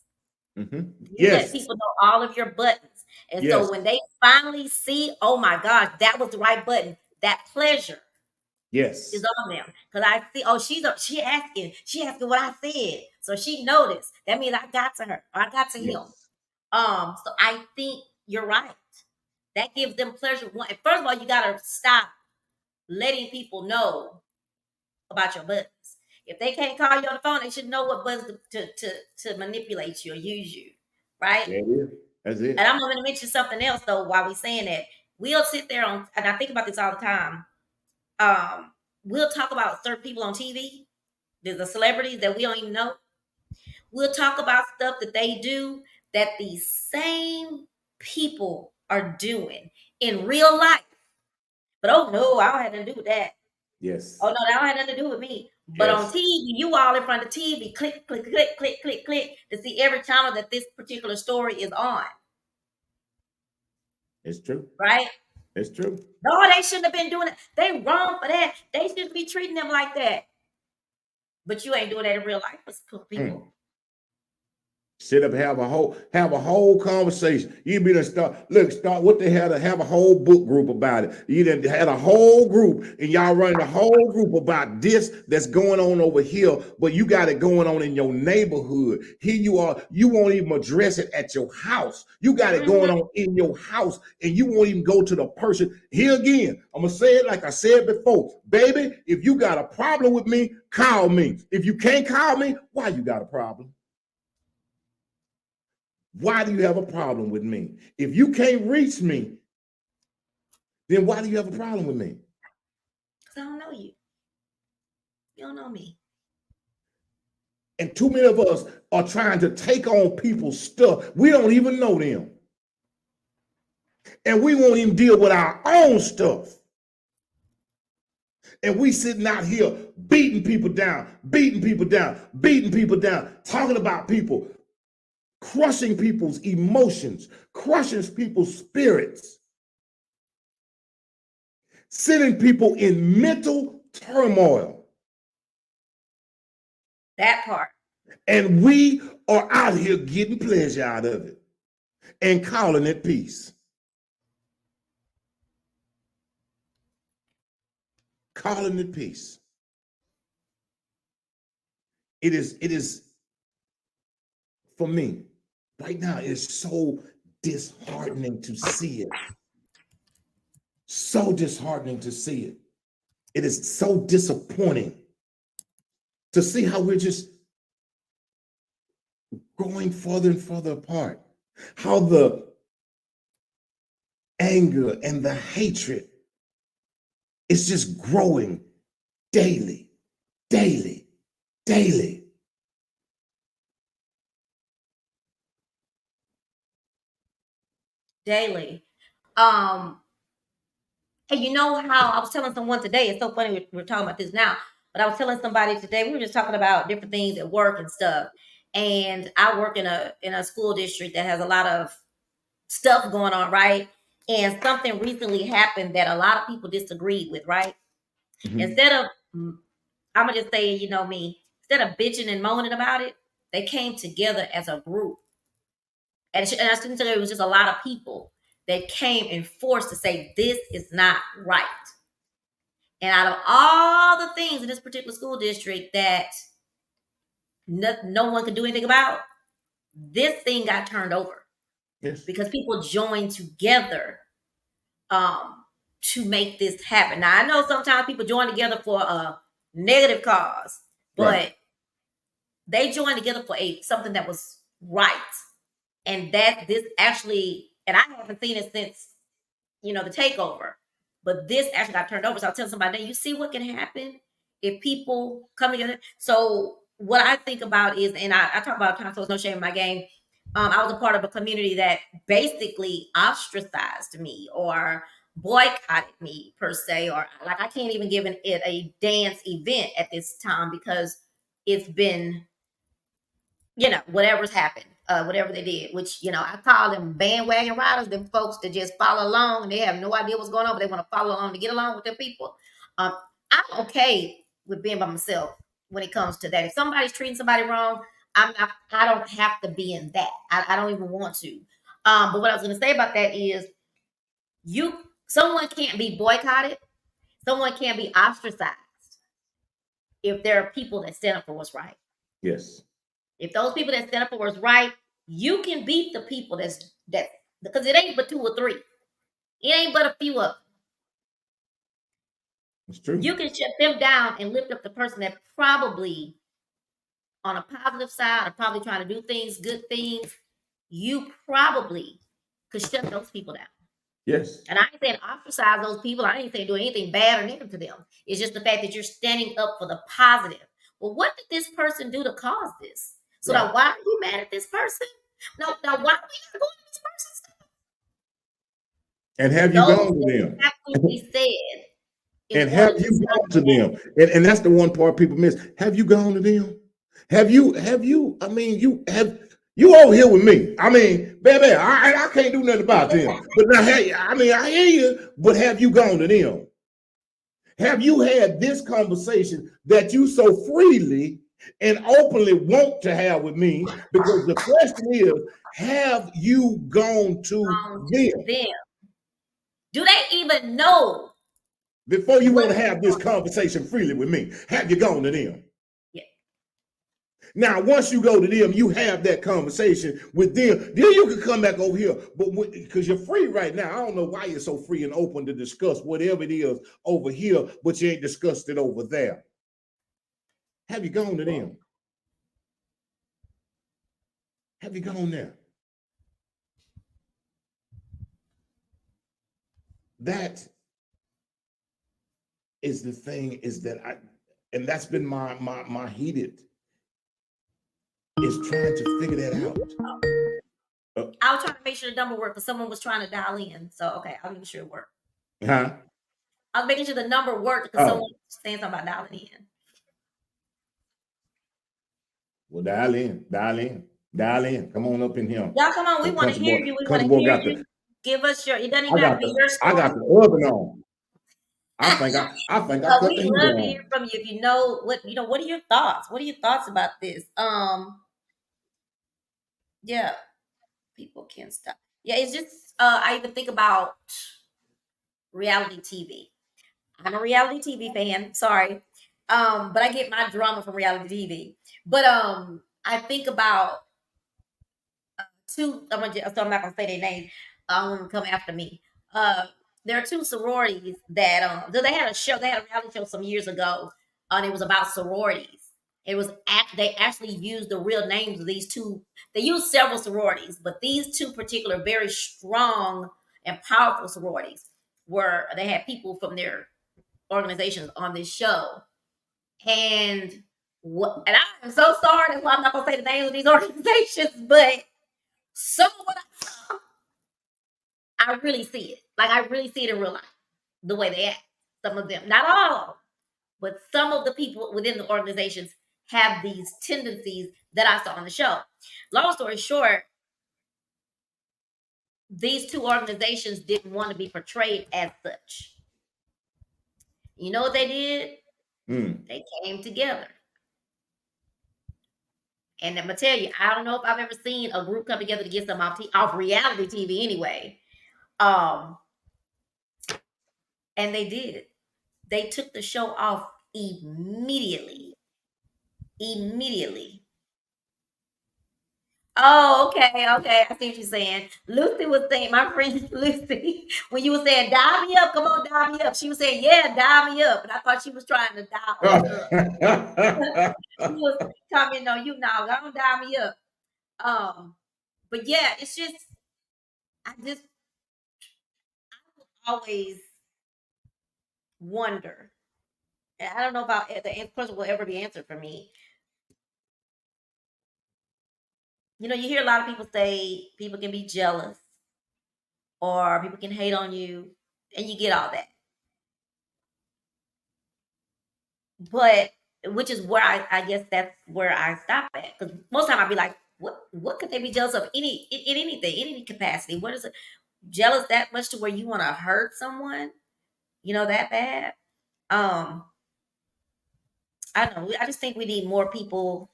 Mm-hmm. You let people know all of your buttons. And so when they finally see, oh my gosh, that was the right button, that pleasure is on them. Because I see, oh, she asking what I said. So she noticed. That means I got to her, or I got to him. So I think you're right. That gives them pleasure. First of all, you gotta stop letting people know about your buttons. If they can't call you on the phone, they should know what buttons to manipulate you or use you, right? That's it. And I'm going to mention something else though while we're saying that. We'll sit there and I think about this all the time. We'll talk about certain people on TV. There's the celebrities that we don't even know. We'll talk about stuff that they do that these same people are doing in real life. But oh no, I don't have nothing to do with that. Yes. Oh no, that don't have nothing to do with me. But on TV, you all in front of the TV, click, click, click, click, click, click, to see every channel that this particular story is on. It's true. Right? It's true. No, they shouldn't have been doing it. They wrong for that. They shouldn't be treating them like that. But you ain't doing that in real life for people. Sit up, have a whole conversation. You be to start what they had to have a whole book group about it. You done had a whole group, and y'all running a whole group about this that's going on over here, but you got it going on in your neighborhood. Here you are, you won't even address it at your house. You got it going on in your house, and you won't even go to the person. Here again, I'm gonna say it like I said before, baby. If you got a problem with me, call me. If you can't call me, why you got a problem? Why do you have a problem with me? If you can't reach me, then why do you have a problem with me? Because I don't know you. You don't know me. And too many of us are trying to take on people's stuff. We don't even know them. And we won't even deal with our own stuff. And we sitting out here beating people down, talking about people, crushing people's emotions, crushing people's spirits, sending people in mental turmoil. That part. And we are out here getting pleasure out of it and calling it peace. Calling it peace. It is for me right now. It's so disheartening to see it. So disheartening to see it. It is so disappointing to see how we're just going further and further apart. How the anger and the hatred is just growing daily, daily, daily. Daily. And you know how I was telling someone today, it's so funny we're talking about this now, but I was telling somebody today, we were just talking about different things at work and stuff. And I work in a school district that has a lot of stuff going on, right? And something recently happened that a lot of people disagreed with, right? Mhm. Instead of, I'm gonna just say, you know me, instead of bitching and moaning about it, they came together as a group. And I shouldn't say it was just a lot of people that came and forced to say, this is not right. And out of all the things in this particular school district that no one could do anything about, this thing got turned over. Yes. Because people joined together to make this happen. Now, I know sometimes people join together for a negative cause, but Right. they joined together for something that was right. And that this actually, and I haven't seen it since, the takeover, but this actually got turned over. So I'll tell somebody, you see what can happen if people come together. So what I think about is, and I talk about kind of no shame in my game. I was a part of a community that basically ostracized me or boycotted me per se, or like I can't even give it a dance event at this time because it's been, whatever's happened, whatever they did, which, I call them bandwagon riders, them folks that just follow along and they have no idea what's going on, but they want to follow along to get along with their people. I'm okay with being by myself when it comes to that. If somebody's treating somebody wrong, I don't have to be in that. I don't even want to. But what I was going to say about that is someone can't be boycotted. Someone can't be ostracized if there are people that stand up for what's right. Yes. If those people that stand up for what's right, you can beat the people that because it ain't but 2 or 3. It ain't but a few of them. It's true. You can shut them down and lift up the person that probably on a positive side are probably trying to do things, good things. You probably could shut those people down. Yes. And I ain't saying ostracize those people. I ain't saying do anything bad or negative to them. It's just the fact that you're standing up for the positive. Well, what did this person do to cause this? So Right. now why are you mad at this person? Now why are we not going to this person's stuff? And have you gone to them? Exactly what he said. And have you gone to them? And that's the one part people miss. Have you gone to them? Have you, I mean, you over here with me. I mean, baby, I can't do nothing about them. But now, hey, I mean, I hear you, but have you gone to them? Have you had this conversation that you so freely and openly want to have with me, because the question is, have you gone to them them. Do they even know before you what? want to have this conversation freely with me? Have you gone to them? Yeah. Now, once you go to them, you have that conversation with them. Then you can come back over here, but because you're free right now, I don't know why you're so free and open to discuss whatever it is over here, but you ain't discussed it over there. Have you gone to them? Have you gone there? That is the thing, is that and that's been my heated, is trying to figure that out. I was trying to make sure the number worked because someone was trying to dial in. So okay, I'll make sure it worked. Huh? I was making sure the number worked because someone was saying something about dialing in. Well, dial in, dial in, dial in. Come on up in here. Y'all, come on. We want to hear you. We want to hear you. Give us your. It doesn't even have to be your story. I got the oven on. I think I cut the heat we love to on. hear from you. If you know what what are your thoughts? What are your thoughts about this? Yeah, people can't stop. Yeah, it's just I even think about reality TV. I'm a reality TV fan. Sorry. But I get my drama from reality TV. But I think about two. So I'm not gonna say their name. When come after me. There are two sororities that they had a show. They had a reality show some years ago, and it was about sororities. It was they actually used the real names of these two. They used several sororities, but these two particular, very strong and powerful sororities, were they had people from their organizations on this show. And and I'm so sorry, that's why I'm not gonna say the names of these organizations, but some of what I saw, I really see it. Like I really see it in real life, the way they act. Some of them, not all of them, but some of the people within the organizations have these tendencies that I saw on the show. Long story short, these two organizations didn't want to be portrayed as such. You know what they did? They came together. And I'm gonna tell you, I don't know if I've ever seen a group come together to get some off reality TV anyway. And they did. They took the show off immediately. Immediately. Oh, okay. I see what you're saying. Lucy was saying, my friend Lucy, when you were saying, dial me up, come on, dial me up. She was saying, yeah, dial me up. And I thought she was trying to dial us up. She was commenting on you now. Don't dial me up. But yeah, it's just, I always wonder. And I don't know if the question will ever be answered for me. You know, you hear a lot of people say people can be jealous or people can hate on you, and you get all that. But which is where I guess that's where I stop at. Because most time I'd be like, what could they be jealous of in anything, in any capacity? What is it? Jealous that much to where you want to hurt someone, that bad? I don't know. I just think we need more people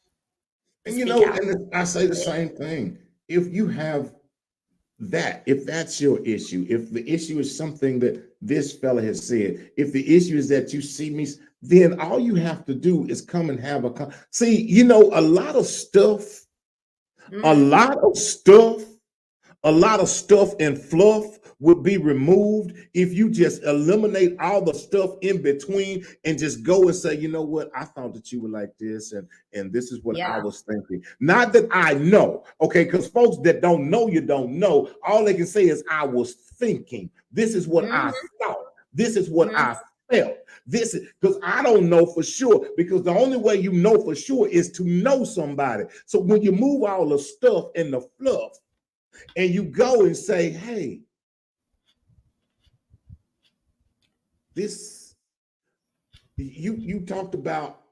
to And speak out. and I say the same thing. If you have if that's your issue, if the issue is something that this fella has said, if the issue is that you see me, then all you have to do is come and have see, a lot of stuff, a lot of stuff, a lot of stuff and fluff would be removed if you just eliminate all the stuff in between and just go and say, you know what, I thought that you were like this, and this is what I was thinking. Not that I know, okay, because folks that don't know you don't know. All they can say is I was thinking. This is what I thought. This is what I felt. This is because I don't know for sure, because the only way you know for sure is to know somebody. So when you move all the stuff and the fluff, and you go and say, hey, this, you talked about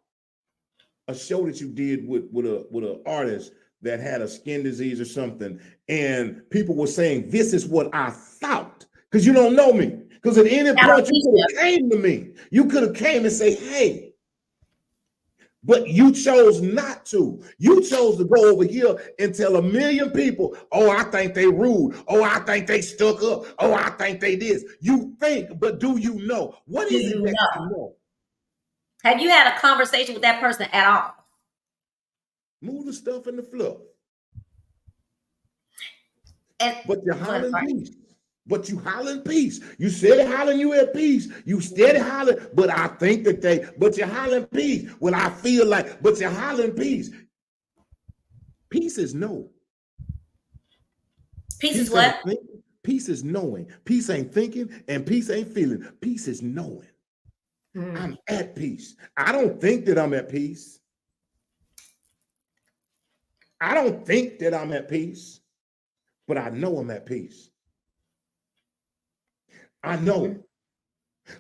a show that you did with an artist that had a skin disease or something, and people were saying, this is what I thought, because you don't know me. Because at any point you could have came to me. You could have came and say, hey, But you chose not to. You chose to go over here and tell a million people, oh, I think they rude. Oh, I think they stuck up. Oh, I think they this. You think, but do you know? What Do is it you that you know? know? Have you had a conversation with that person at all? Move the stuff in the fluff. And But you're go ahead, hollering sorry. peace. But you hollering peace. You steady hollering you at peace. You steady hollering, but I think that but you're hollering peace. When I feel like, but you're hollering peace. Peace is no. Peace is Peace ain't what? thinking. Peace is knowing. Peace ain't thinking, and peace ain't feeling. Peace is knowing. I'm at peace. I don't think that I'm at peace. I don't think that I'm at peace, but I know I'm at peace. I know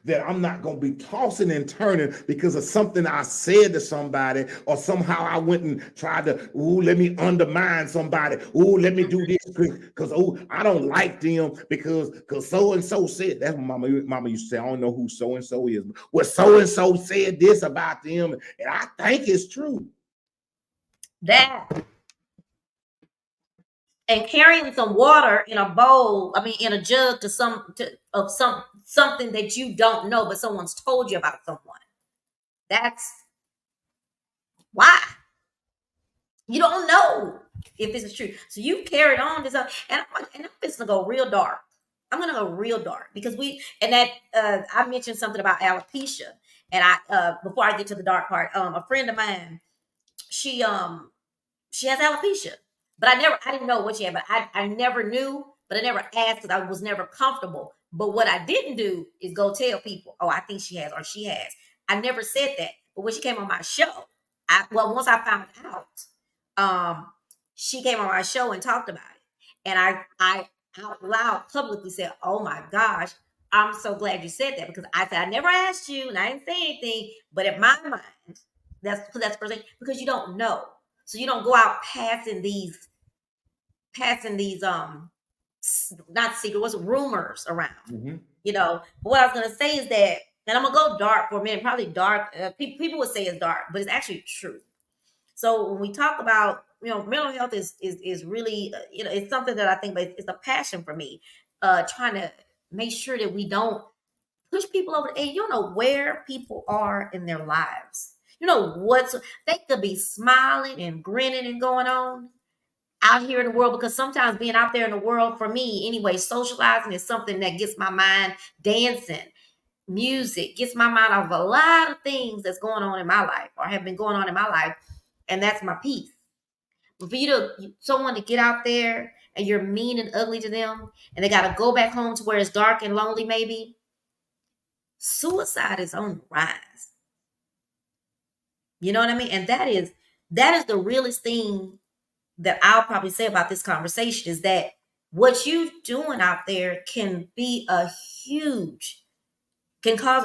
that I'm not going to be tossing and turning because of something I said to somebody, or somehow I went and tried to, let me undermine somebody. Let me do this because, I don't like them because so-and-so said. That's what mama used to say. I don't know who so-and-so is. Well, so-and-so said this about them, and I think it's true. That and carrying some water in a bowl, in a jug of something that you don't know, but someone's told you about someone. That's why you don't know if this is true. So you carried on this up, and I'm just gonna go real dark. I'm gonna go real dark because I mentioned something about alopecia, and before I get to the dark part, a friend of mine, she she has alopecia, but I didn't know what she had, but I never knew, but I never asked because I was never comfortable. But what I didn't do is go tell people, oh, I think she has or she has. I never said that. But when she came on my show, once I found out, um, she came on my show and talked about it, and I out loud publicly said, "Oh my gosh, I'm so glad you said that," because I said I never asked you and I didn't say anything, but in my mind, that's the first thing, because you don't know. So you don't go out passing these not secret, what's rumors around. Mm-hmm. But what I was gonna say is that, and I'm gonna go dark for a minute, probably dark. People would say it's dark, but it's actually true. So when we talk about, mental health is really, it's something that I think, but it's a passion for me. Trying to make sure that we don't push people over the edge. You don't know where people are in their lives. You know what's they could be smiling and grinning and going on out here in the world, because sometimes being out there in the world, for me anyway, socializing is something that gets my mind dancing. Music gets my mind off a lot of things that's going on in my life or have been going on in my life, and that's my peace. But for someone to get out there and you're mean and ugly to them, and they got to go back home to where it's dark and lonely, maybe suicide is on the rise. You know what I mean? And that is the realest thing that I'll probably say about this conversation, is that what you doing out there can cause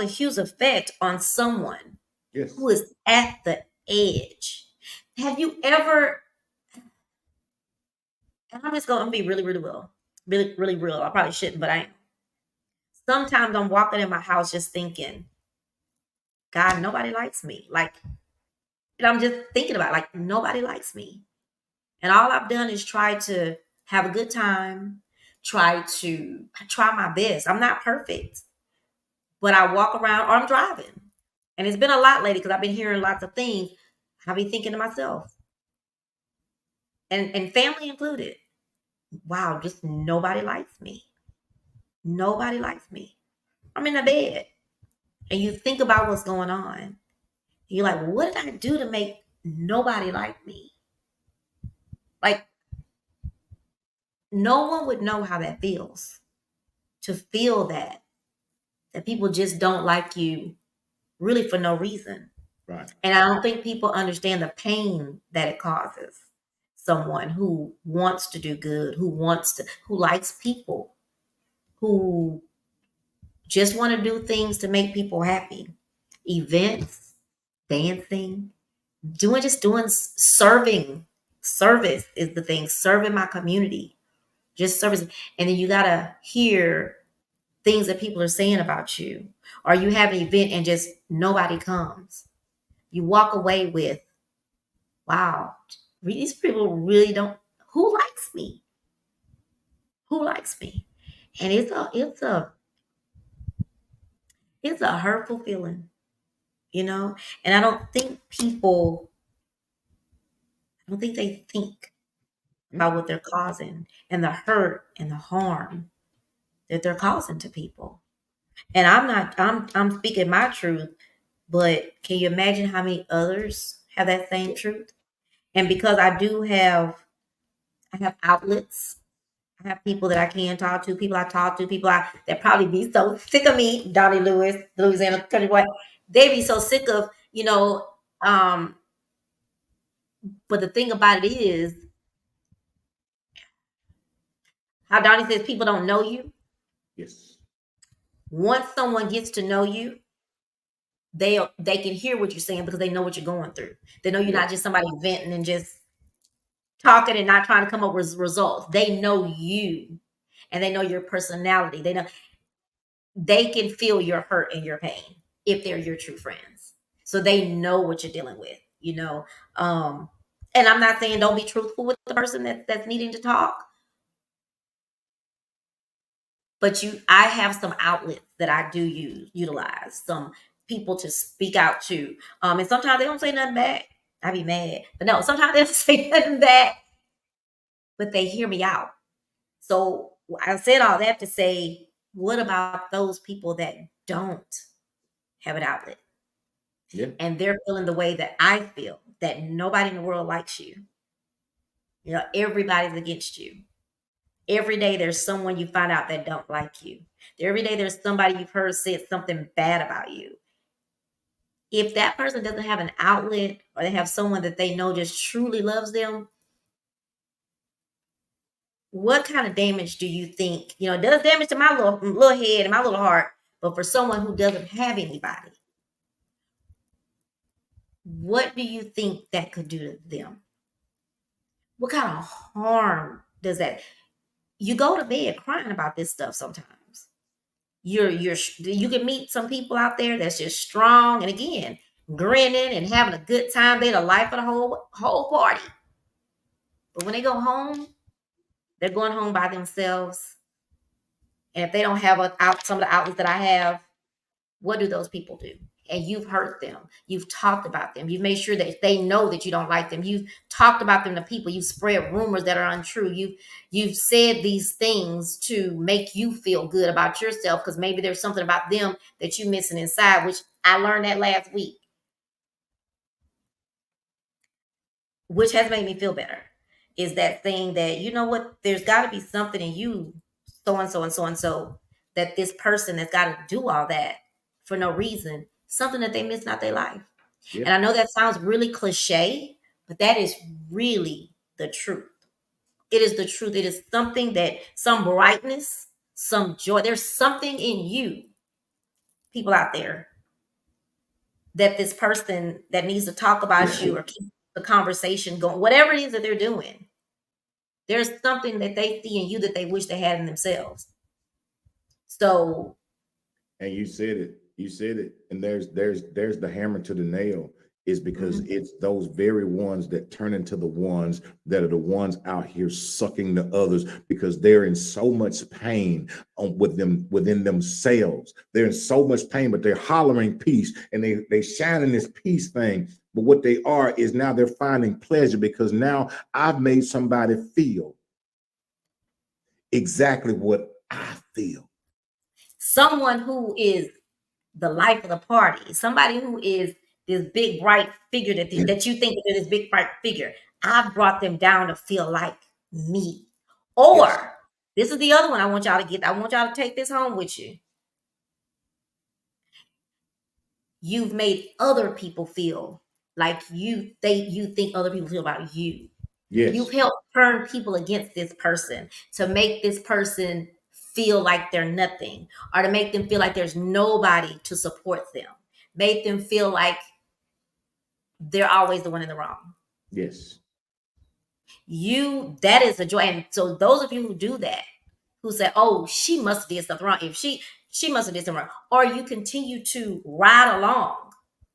a huge effect on someone Yes. who is at the edge. Have you ever, and I'm just going to be really, really real, really, really real. I probably shouldn't, but I am. Sometimes I'm walking in my house just thinking, God, nobody likes me. And I'm just thinking about nobody likes me. And all I've done is try to have a good time, try my best. I'm not perfect, but I walk around or I'm driving. And it's been a lot lately because I've been hearing lots of things. I'll be thinking to myself, and family included, wow, just nobody likes me. Nobody likes me. I'm in the bed. And you think about what's going on. You're like, what did I do to make nobody like me? Like, no one would know how that feels, to feel that people just don't like you really for no reason. Right. And I don't think people understand the pain that it causes someone who wants to do good, who likes people, who just want to do things to make people happy. Events, dancing, doing serving. Service is the thing, serving my community, just service. And then you got to hear things that people are saying about you, or you have an event and just nobody comes. you walk away with, wow, these people really don't, who likes me? Who likes me? And it's a hurtful feeling, you know? And I don't think they think about what they're causing and the hurt and the harm that they're causing to people. And I'm speaking my truth, but can you imagine how many others have that same truth? And because I have outlets. I have people that I can talk to, people I talk to, that probably be so sick of me, Donnie Lewis, Louisiana country boy. They be so sick of, um, but the thing about it is, how Donnie says people don't know you. Yes. Once someone gets to know you, they can hear what you're saying because they know what you're going through. They know you're Yes. not just somebody venting and just talking and not trying to come up with results. They know you and they know your personality. They can feel your hurt and your pain if they're your true friends. So they know what you're dealing with, you know. And I'm not saying don't be truthful with the person that's needing to talk, but I have some outlets that I do utilize, some people to speak out to. And sometimes they don't say nothing back. I be mad. But no, sometimes they don't say nothing back, but they hear me out. So I said all that to say, what about those people that don't have an outlet? Yeah. And they're feeling the way that I feel, that nobody in the world likes you. You know, everybody's against you. Every day there's someone you find out that don't like you. Every day there's somebody you've heard said something bad about you. If that person doesn't have an outlet or they have someone that they know just truly loves them, what kind of damage do you think? You know, it does damage to my little head and my little heart, but for someone who doesn't have anybody, what do you think that could do to them? What kind of harm does that? You go to bed crying about this stuff sometimes. You can meet some people out there that's just strong and again grinning and having a good time. They're the life of the whole party. But when they go home, they're going home by themselves. And if they don't have some of the outlets that I have, what do those people do? And you've hurt them. You've talked about them. You've made sure that they know that you don't like them. You've talked about them to people. You've spread rumors that are untrue. You've said these things to make you feel good about yourself because maybe there's something about them that you're missing inside, which I learned that last week, which has made me feel better. Is that thing that, you know what, there's got to be something in you, so and so and so and so, that this person that's got to do all that for no reason, something that they missed out their life. Yeah. And I know that sounds really cliche, but that is really the truth. It is the truth. It is something that some brightness, some joy. There's something in you, people out there, that this person that needs to talk about you or keep the conversation going, whatever it is that they're doing, there's something that they see in you that they wish they had in themselves. So, And you said it. You said it. And there's the hammer to the nail is because it's those very ones that turn into the ones that are the ones out here sucking the others because they're in so much pain within themselves. They're in so much pain, but they're hollering peace and they shine in this peace thing. But what they are is now they're finding pleasure because now I've made somebody feel exactly what I feel. someone who is the life of the party, somebody who is this big bright figure that you think that they're this big bright figure, I've brought them down to feel like me. Or Yes. this is the other one I want y'all to get. I want y'all to take this home with you. You've made other people feel like you think other people feel about you. Yes. You've helped turn people against this person to make this person feel like they're nothing or to make them feel like there's nobody to support them. Make them feel like they're always the one in the wrong. Yes. That is a joy. And so those of you who do that, who say, oh, she must have did something wrong. If she must have did something wrong. Or you continue to ride along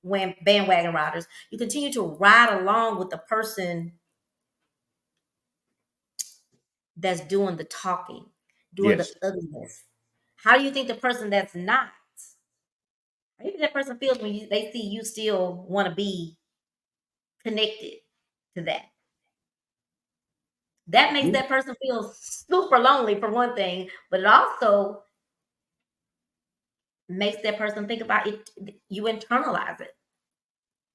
bandwagon riders. You continue to ride along with the person that's doing the talking, doing the Yes. ugliness. How do you think the person that's not? How do you think that person feels when they see you still want to be connected to that? That makes Yeah. that person feel super lonely for one thing, but it also makes that person think about it. You internalize it.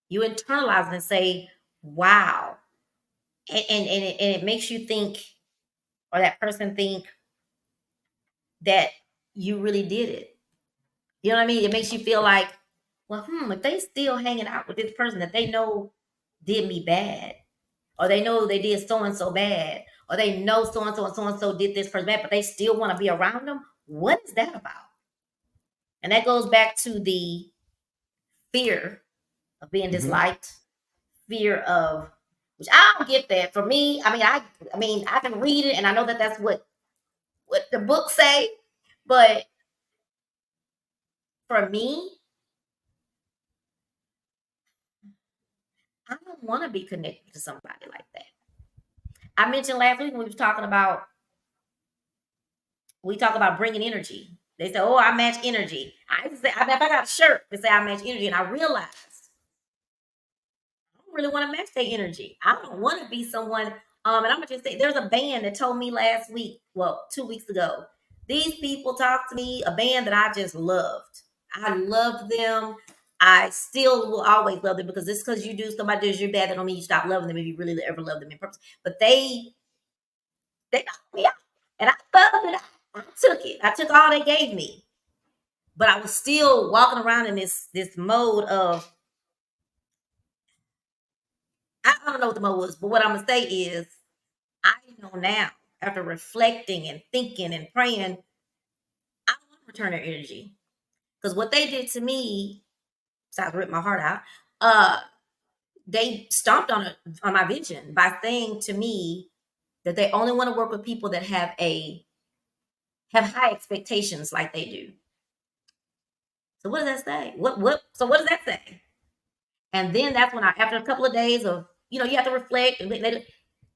You internalize it and say, wow. And it makes you think, or that person think that you really did it. You know what I mean? It makes you feel like, well, if they still hanging out with this person that they know did me bad, or they know they did so and so bad, or they know so and so did this person bad, but they still want to be around them. What is that about? And that goes back to the fear of being Hmm. disliked, fear of, which I don't get that. For me, I mean, I can read it and I know that that's what the books say, but for me, I don't want to be connected to somebody like that. I mentioned last week when we talk about bringing energy. They say, "Oh, I match energy." I used to say, if I got a shirt to say I match energy, and I realized I don't really want to match their energy. I don't want to be someone. And I'm gonna just say, there's a band that told me last week, well, 2 weeks ago. These people talked to me, a band that I just loved. I loved them. I still will always love them because just because you do somebody does you bad, that don't mean you stop loving them if you really ever love them in purpose. But they knocked me out, and I felt it. I took it. I took all they gave me, but I was still walking around in this mode of, I don't know what the mode was, but what I'm gonna say is I know now, after reflecting and thinking and praying, I don't want to return their energy. Because what they did to me, besides rip my heart out, uh, they stomped on my vision by saying to me that they only want to work with people that have high expectations like they do. So what does that say? What does that say? And then that's when after a couple of days of, you have to reflect, and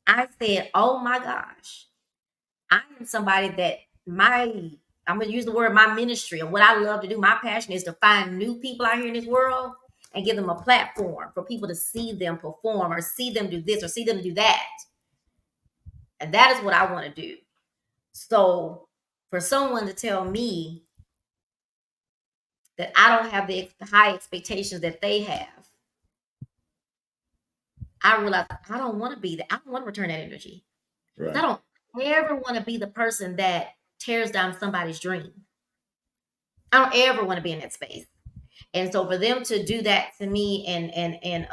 I said, oh my gosh, I am somebody that I'm gonna use the word, my ministry, and what I love to do, my passion is to find new people out here in this world and give them a platform for people to see them perform or see them do this or see them do that. And that is what I want to do. So for someone to tell me that I don't have the high expectations that they have, I realize I don't want to be that. I don't want to return that energy. Because I Right. don't ever want to be the person that tears down somebody's dream. I don't ever want to be in that space. And so for them to do that to me and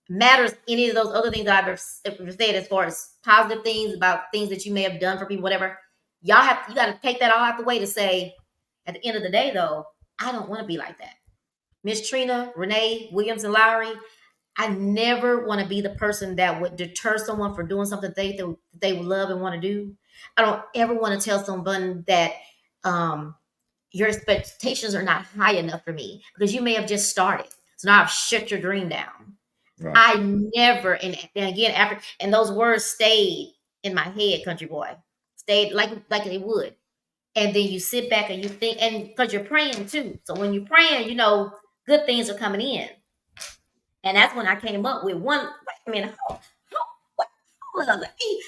matters any of those other things that I've said as far as positive things about things that you may have done for people, whatever, you got to take that all out the way to say, at the end of the day, though, I don't want to be like that. Miss Trina, Renee, Williams, and Lowry, I never want to be the person that would deter someone from doing something they would love and want to do. I don't ever want to tell someone that um, your expectations are not high enough for me because you may have just started. So now I've shut your dream down. Right. I never, and again, and those words stayed in my head, country boy, stayed like they would. And then you sit back and you think, and because you're praying too. So when you're praying, good things are coming in. And that's when I came up with one. Wait a minute, what, hold on, let me.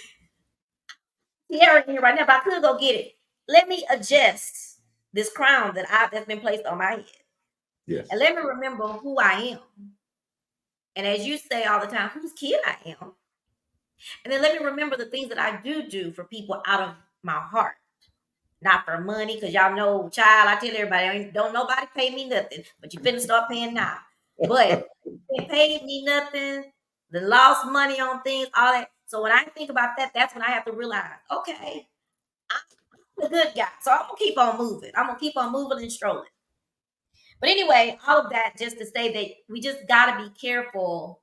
Here right now, but I could go get it. Let me adjust this crown that's been placed on my head, and Yes. let me remember who I am. And as you say all the time, whose kid I am. And then let me remember the things that I do for people out of my heart, not for money. Because y'all know, child, I tell everybody, don't nobody pay me nothing, but you finna start paying now. But they paid me nothing, the lost money on things, all that. So when I think about that, that's when I have to realize, okay, I'm a good guy. So I'm gonna keep on moving. I'm gonna keep on moving and strolling. But anyway, all of that just to say that we just gotta be careful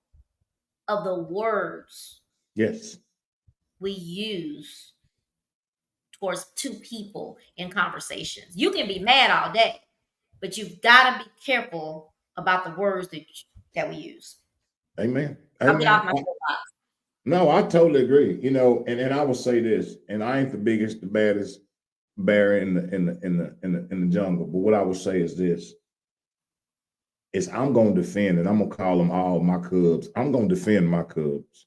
of the words Yes. we use towards two people in conversations. You can be mad all day, but you've got to be careful about the words that we use. Amen. I'll get off Amen. my soapbox. No, I totally agree. You know, and I will say this, and I ain't the biggest, the baddest bear in the jungle, but what I will say is this: is I'm gonna defend, and I'm gonna call them all my cubs. I'm gonna defend my cubs.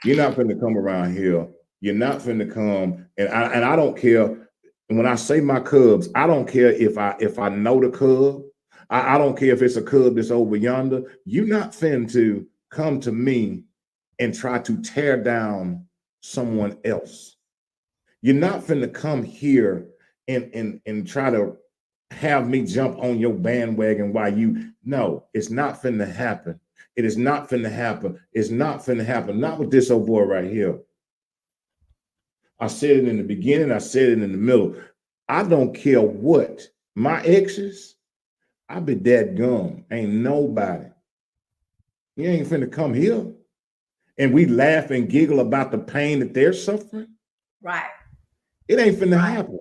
You're not finna come around here. You're not finna come, and I don't care. When I say my cubs, I don't care if I know the cub. I don't care if it's a cub that's over yonder. You're not finna to come to me and try to tear down someone else. You're not finna come here and try to have me jump on your bandwagon while you no, it's not finna happen. It is not finna happen. It's not finna happen. Not with this old boy right here. I said it in the beginning, I said it in the middle. I don't care what. My exes, I be that gum. Ain't nobody. You ain't finna come here. And we laugh and giggle about the pain that they're suffering. Right. It ain't finna happen.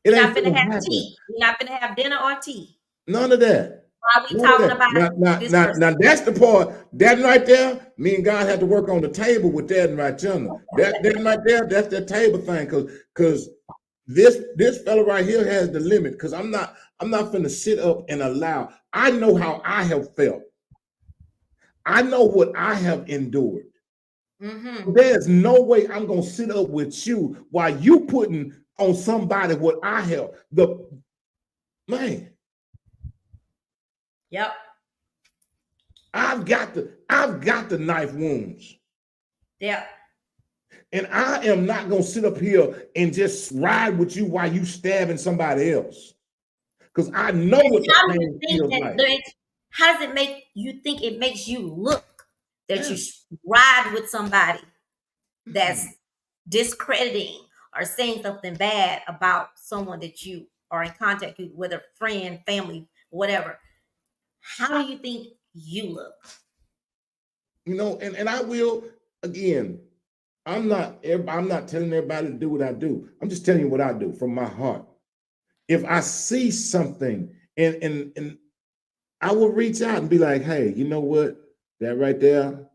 It We're ain't not finna finna have happen. tea. We're not finna have dinner or tea. None of that. Why are we None of talking that. about this person? Now that's the part. That right there, me and God had to work on the table with that right yonder. That right there, that's the table thing. Cause this fella right here has the limit. Cause I'm not finna sit up and allow. I know how I have felt. I know what I have endured. Mm-hmm. There's no way I'm gonna sit up with you while you putting on somebody what I have. The man. Yep. I've got the knife wounds. Yep. And I am not gonna sit up here and just ride with you while you stabbing somebody else. Because I know what the How do you pain think feels that? like. How does it make you think it makes you look that Yeah. you ride with somebody that's Mm. discrediting or saying something bad about someone that you are in contact with, whether friend, family, whatever? How do you think you look? You know, and I will again. I'm not telling everybody to do what I do. I'm just telling you what I do from my heart. If I see something and I will reach out and be like, hey, you know what? That right there,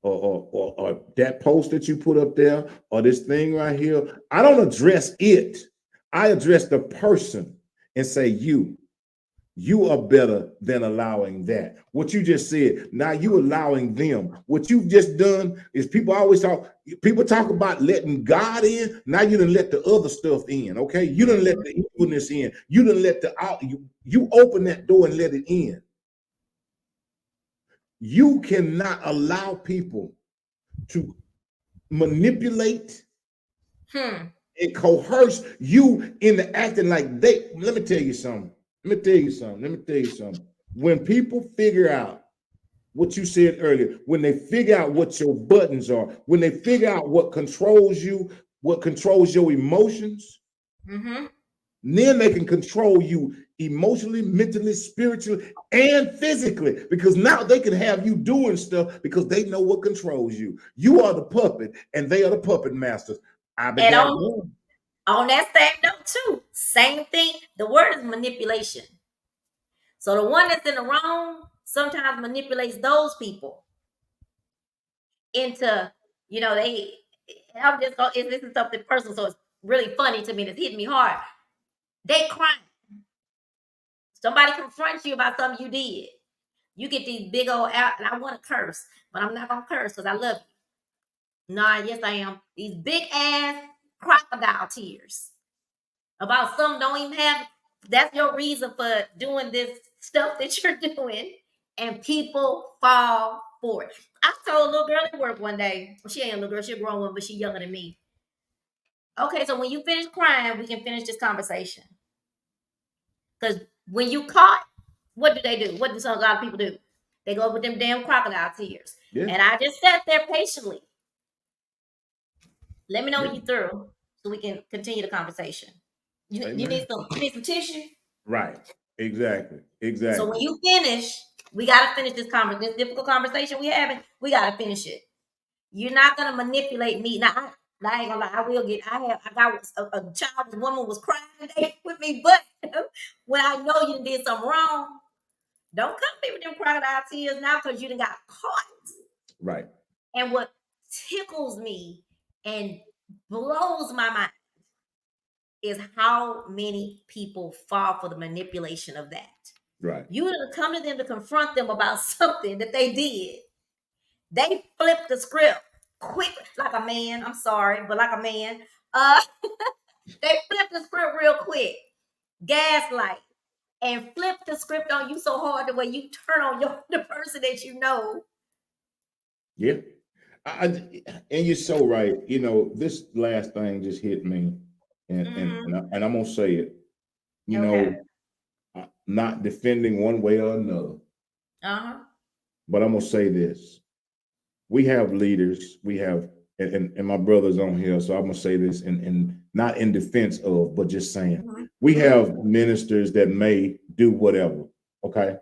or that post that you put up there, or this thing right here. I don't address it. I address the person and say, you are better than allowing that. What you just said, now you allowing them. What you've just done is people talk about letting God in. Now you didn't let the other stuff in. Okay. You didn't let the evilness in. You didn't let the out. You open that door and let it in. You cannot allow people to manipulate Hmm. and coerce you into acting like they. Let me tell you something. Let me tell you something. Let me tell you something. When people figure out what you said earlier, when they figure out what your buttons are, when they figure out what controls you, what controls your emotions, Mm-hmm. then they can control you emotionally, mentally, spiritually, and physically, because now they can have you doing stuff because they know what controls you. You are the puppet and they are the puppet masters. I bet And that on that same note too, same thing. The word is manipulation. So the one that's in the wrong sometimes manipulates those people into, they. I'm just this is something personal, so it's really funny to me. It's hitting me hard. They crying. Somebody confronts you about something you did. You get these big old out, and I want to curse, but I'm not gonna curse because I love you. Nah, yes I am. These big ass crocodile tears about something don't even have. That's your reason for doing this stuff that you're doing, and people fall for it. I told a little girl at work one day. Well, she ain't a little girl, she's a grown one, but she's younger than me. Okay, so when you finish crying, we can finish this conversation. Because when you caught, what do? What do some a lot of people do? They go with them damn crocodile tears. yeah, And I just sat there patiently. Let me know yeah. when you're through so we can continue the conversation. You Amen. need some tissue? Right. Exactly. So when Exactly. you finish, we gotta finish this difficult conversation we having. We gotta finish it. You're not gonna manipulate me. Now I ain't gonna lie, I got a child, a woman was crying today with me, but when I know you did something wrong, Don't come to me with them crocodile tears now because you done got caught. Right. And what tickles me and blows my mind is how many people fall for the manipulation of that. Right. You done come to them to confront them about something that they did. They flipped the script quick, like a man. I'm sorry, but like a man. They flipped the script real quick, gaslight, and flip the script on you so hard the way you turn on the person that you know. Yeah. And you're so right. You know, this last thing just hit me, and and I'm gonna say it. You Okay. know, not defending one way or another, Uh-huh. but I'm gonna say this: we have leaders, we have, and my brother's on here, so I'm gonna say this, and not in defense of, but just saying, we have ministers that may do whatever. Okay.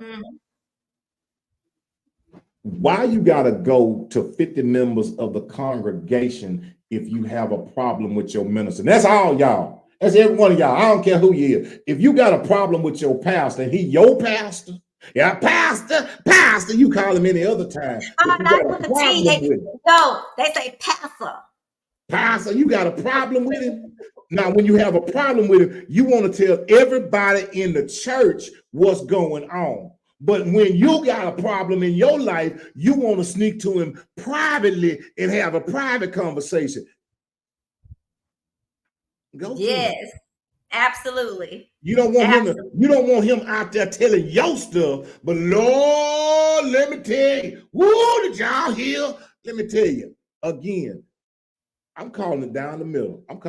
Why you got to go to 50 members of the congregation if you have a problem with your minister? And that's all y'all. That's every one of y'all. I don't care who you is. If you got a problem with your pastor, and he your pastor, yeah, pastor, you call him any other time. If you got a problem with him, no, they say pastor, you got a problem with him. Now, when you have a problem with him, you want to tell everybody in the church what's going on. But when you got a problem in your life, you want to sneak to him privately and have a private conversation. Go yes, absolutely. You don't want him to, you don't want him out there telling your stuff, but Lord, let me tell you, woo, did y'all hear? Let me tell you again. I'm calling it down the middle. I'm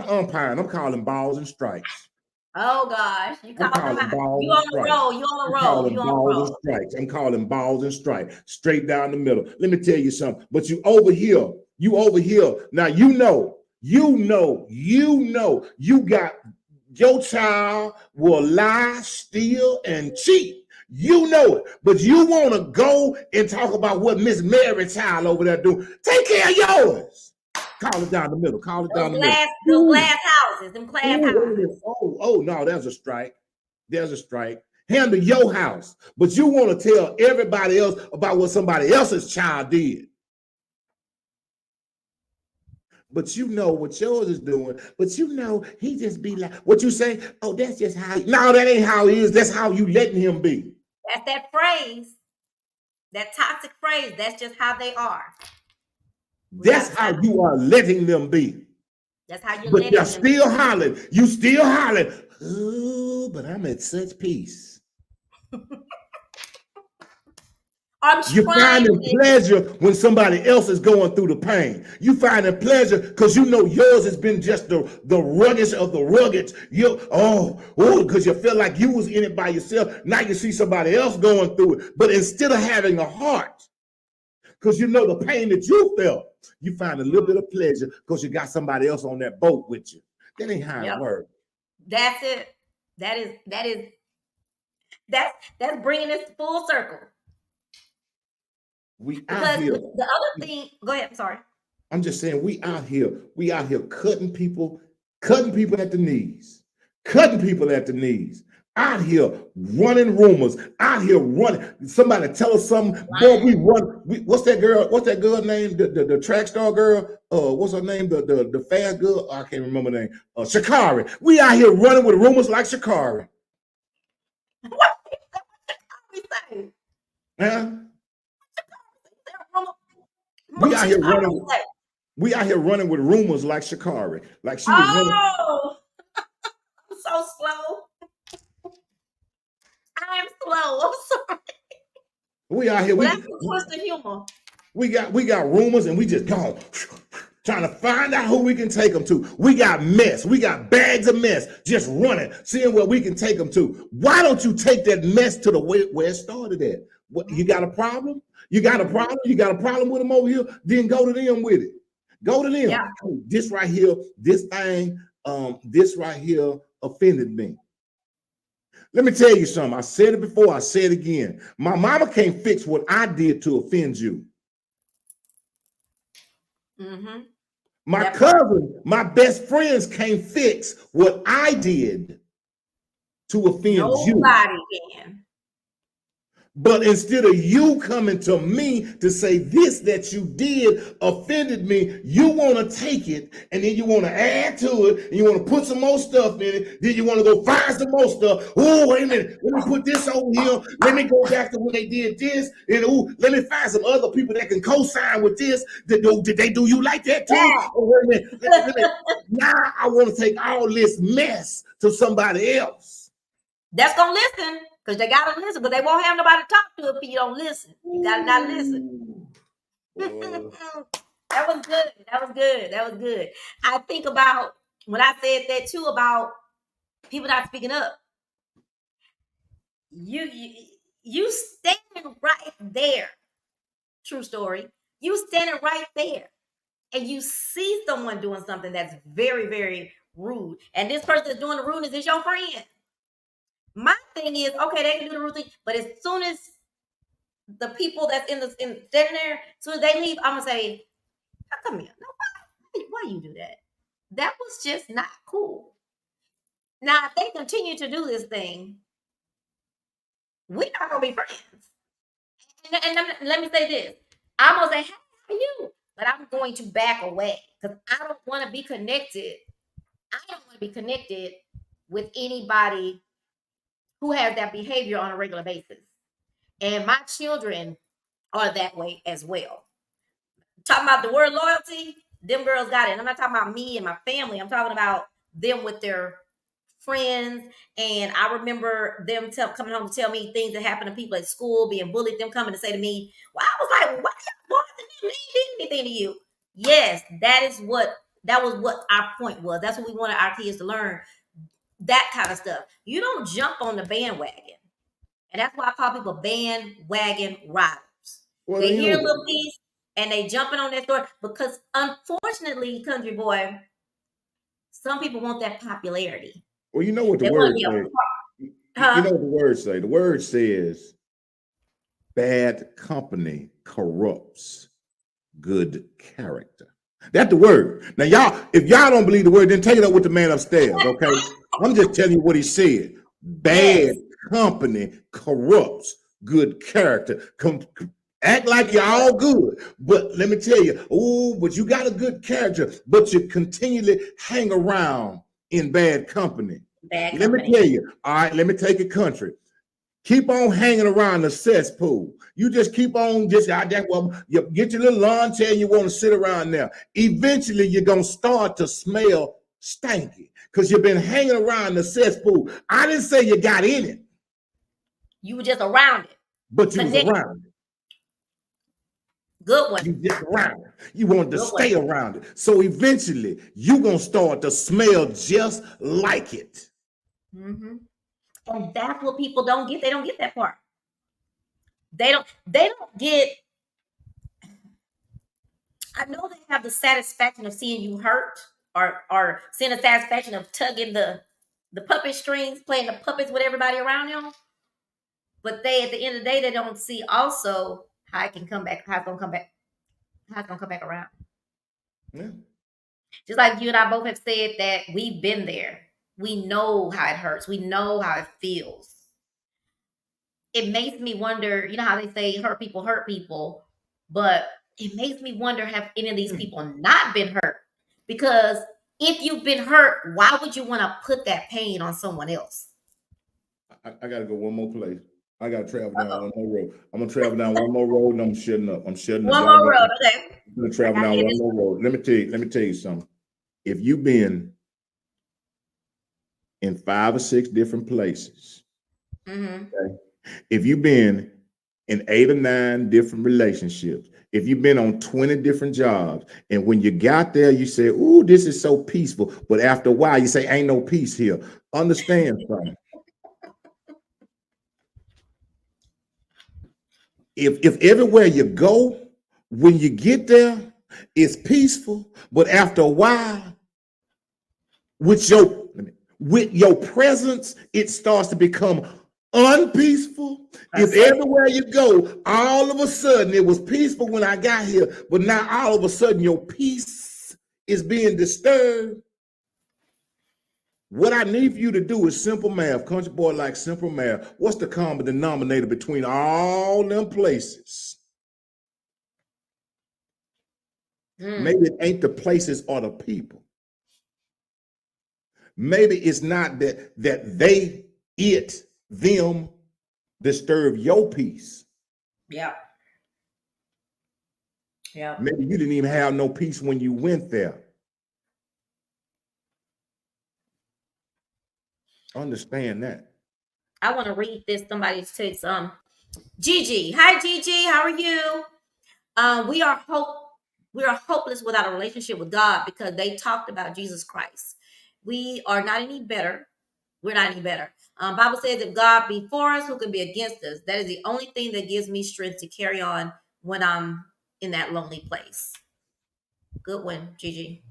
umpiring. I'm calling balls and strikes. Oh gosh, you calling them out. You on the roll. You on the roll. You on the balls and strikes. I'm calling balls and strikes straight down the middle. Let me tell you something. But you over here. Now you got your child will lie, steal, and cheat. You know it, but you want to go and talk about what Miss Mary child over there do. Take care of yours. Call it down the middle. Call it down the middle. Those glass houses, them glass houses. Oh, no, there's a strike. There's a strike. Handle your house, but you want to tell everybody else about what somebody else's child did. But you know what yours is doing. But you know he just be like, what you say? Oh, that's just how. No, that ain't how he is. That's how you letting him be. That's that phrase. That toxic phrase. That's just how they are. That's how you are letting them be. That's how you're but letting you're them still be. Hollering. You still hollering. Oh, but I'm at such peace. You finding pleasure when somebody else is going through the pain. You finding pleasure because you know yours has been just the ruggedest of the rugged. Because you feel like you was in it by yourself. Now you see somebody else going through it. But instead of having a heart, because you know the pain that you felt, you find a little bit of pleasure because you got somebody else on that boat with you. That ain't how it works. That's it. That's bringing this full circle. Because the other thing, go ahead. I'm sorry. I'm just saying we out here cutting people at the knees, out here running rumors, out here running. Somebody tell us something. Boy, what's that girl name? The track star girl. What's her name? The fast girl. I can't remember the name. Shakari. We out here running with rumors like Shakari. What we saying? Huh? We out here running with rumors like Shakari. Like she was running. I'm so slow. I'm slow. I'm sorry. We out here. That's the twisted humor. We got rumors and we just gone trying to find out who we can take them to. We got mess. We got bags of mess just running, seeing where we can take them to. Why don't you take that mess to the way where it started at? What, you got a problem? You got a problem? You got a problem with them over here? Then go to them with it. Go to them. Yeah. This right here, this right here offended me. Let me tell you something. I said it before. I say it again. My mama can't fix what I did to offend you. My cousin, my best friends can't fix what I did to offend you. Nobody can. But instead of you coming to me to say this that you did offended me, you want to take it and then you want to add to it and you want to put some more stuff in it. Then you want to go find some more stuff. Oh, wait a minute. Let me put this over here. Let me go back to when they did this. And let me find some other people that can co-sign with this. Did they do you like that too? Yeah. Oh, wait a minute. Let me. Now I want to take all this mess to somebody else. That's going to listen. Because they got to listen, but they won't have nobody to talk to if you don't listen. You got to not listen. That was good. That was good. That was good. I think about when I said that too about people not speaking up. You standing right there. True story. You standing right there. And you see someone doing something that's very, very rude. And this person that's doing the rudeness is your friend. My thing is, okay, they can do the rude thing, but as soon as the people that's standing there, as soon as they leave, I'm gonna say, come here. No, why you do that? That was just not cool. Now, if they continue to do this thing, we're not gonna be friends. And let me say this: I'm gonna say, hey, how are you? But I'm going to back away because I don't want to be connected. I don't want to be connected with anybody who has that behavior on a regular basis. And my children are that way as well. Talking about the word loyalty, them girls got it. And I'm not talking about me and my family. I'm talking about them with their friends. And I remember them coming home to tell me things that happened to people at school, being bullied, them coming to say to me, well, I was like, what are y'all boys and them? They did anything to you. Yes, that was what our point was. That's what we wanted our kids to learn. That kind of stuff. You don't jump on the bandwagon. And that's why I call people bandwagon riders. Well, they hear a little piece and they jumping on that story because unfortunately, country boy, some people want that popularity. Well, you know what the word says. You know what the word say. The word says bad company corrupts good character. That's the word. Now, y'all, if y'all don't believe the word, then take it up with the man upstairs, okay? I'm just telling you what he said. Bad company corrupts good character. Act like you're all good, but let me tell you, but you got a good character, but you continually hang around in bad company. Let me tell you, all right, let me take it country. Keep on hanging around the cesspool. You just keep on just out there. Well, you get your little lawn chair and you want to sit around there. Eventually, you're going to start to smell stanky because you've been hanging around the cesspool. I didn't say you got in it. You were just around it. But you was around it. Good one. You just around it. You wanted to stay around it. So eventually, you're going to start to smell just like it. Mm-hmm. And that's what people don't get. They don't get that part. They don't get. I know they have the satisfaction of seeing you hurt or seeing the satisfaction of tugging the puppet strings, playing the puppets with everybody around them. But they, at the end of the day, they don't see also how it can come back, how it's gonna come back, around. Yeah. Just like you and I both have said that we've been there. We know how it hurts. We know how it feels. It makes me wonder, you know how they say hurt people, but it makes me wonder, have any of these people not been hurt? Because if you've been hurt, why would you want to put that pain on someone else? I got to go one more place. I got to travel down one more road. I'm going to travel down one more road and I'm shutting up. One more road, okay. I'm going to travel down one more road. Let me tell you something. If you've been in 5 or 6 different places, okay? If you've been in 8 or 9 different relationships, if you've been on 20 different jobs, and when you got there, you say, "Ooh, this is so peaceful," but after a while, you say, "Ain't no peace here." Understand something. If everywhere you go, when you get there, it's peaceful, but after a while, with your presence, it starts to become unpeaceful. If everywhere you go, all of a sudden it was peaceful when I got here, but now all of a sudden your peace is being disturbed. What I need for you to do is simple math. Country boy like simple math. What's the common denominator between all them places? Maybe it ain't the places or the people. Maybe it's not that they, it, them disturb your peace. Yeah. Yeah. Maybe you didn't even have no peace when you went there. Understand that. I want to read this. Somebody says, Gigi. Hi, Gigi. How are you? We are hopeless without a relationship with God because they talked about Jesus Christ. We are not any better. We're not any better. Bible says, if God be for us, who can be against us? That is the only thing that gives me strength to carry on when I'm in that lonely place. Good one, Gigi.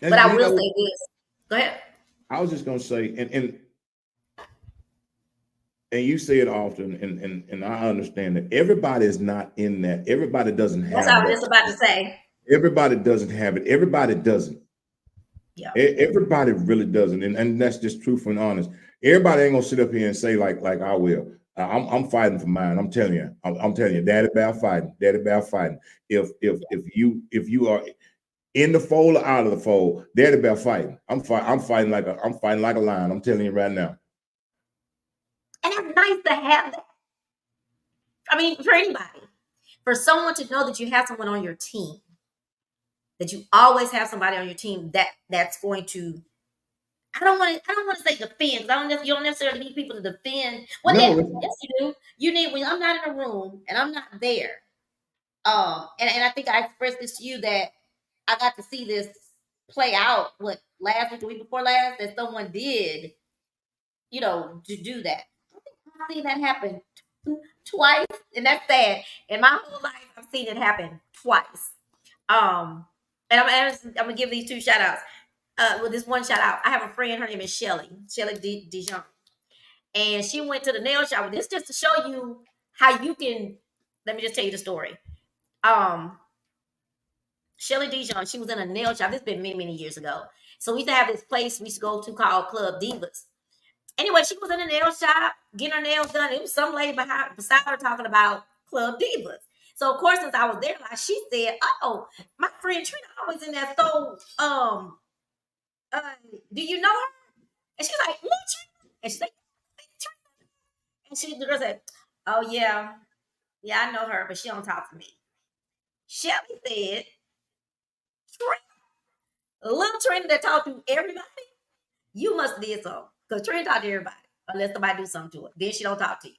And But I you will know, say this. Go ahead. I was just gonna say, and you say it often, and I understand that everybody is not in that. Everybody doesn't That's what have I was that. just about to say. Everybody doesn't have it. Everybody doesn't. Yeah. Everybody really doesn't, and that's just truthful and honest. Everybody ain't gonna sit up here and say like I will. I'm fighting for mine. I'm telling you. I'm telling you, Daddy bear fighting. Daddy bear fighting. If you are in the fold or out of the fold, Daddy bear fighting. I'm fighting like a lion. I'm telling you right now. And it's nice to have that. I mean, for anybody, for someone to know that you have someone on your team, that you always have somebody on your team that's going to. I don't want to say defend because you don't necessarily need people to defend. Well, No, yes, you do. You need when I'm not in a room and I'm not there. And I think I expressed this to you that I got to see this play out. What last week, the week before last, that someone did, to do that. I've seen that happen twice, and that's sad. In my whole life, I've seen it happen twice. Um, and I'm gonna give these two shout outs. With this one shout out, I have a friend. Her name is Shelly Dijon, and she went to the nail shop. This just to show you how you can. Let me just tell you the story. Um, Shelly Dijon, she was in a nail shop. This has been many years ago. So we used to have this place we used to go to called Club Divas. Anyway, she was in a nail shop getting her nails done. It was some lady beside her talking about Club Divas. So of course, since I was there, like she said, "Oh, my friend Trina always in that store. Do you know her?" And she's like, "What Trina?" And she's like, "Trina." And the girl said, "Oh yeah, I know her, but she don't talk to me." Shelby said, "Trina, little Trina that talked to everybody, you must have did something because Trina talked to everybody unless somebody do something to her. Then she don't talk to you."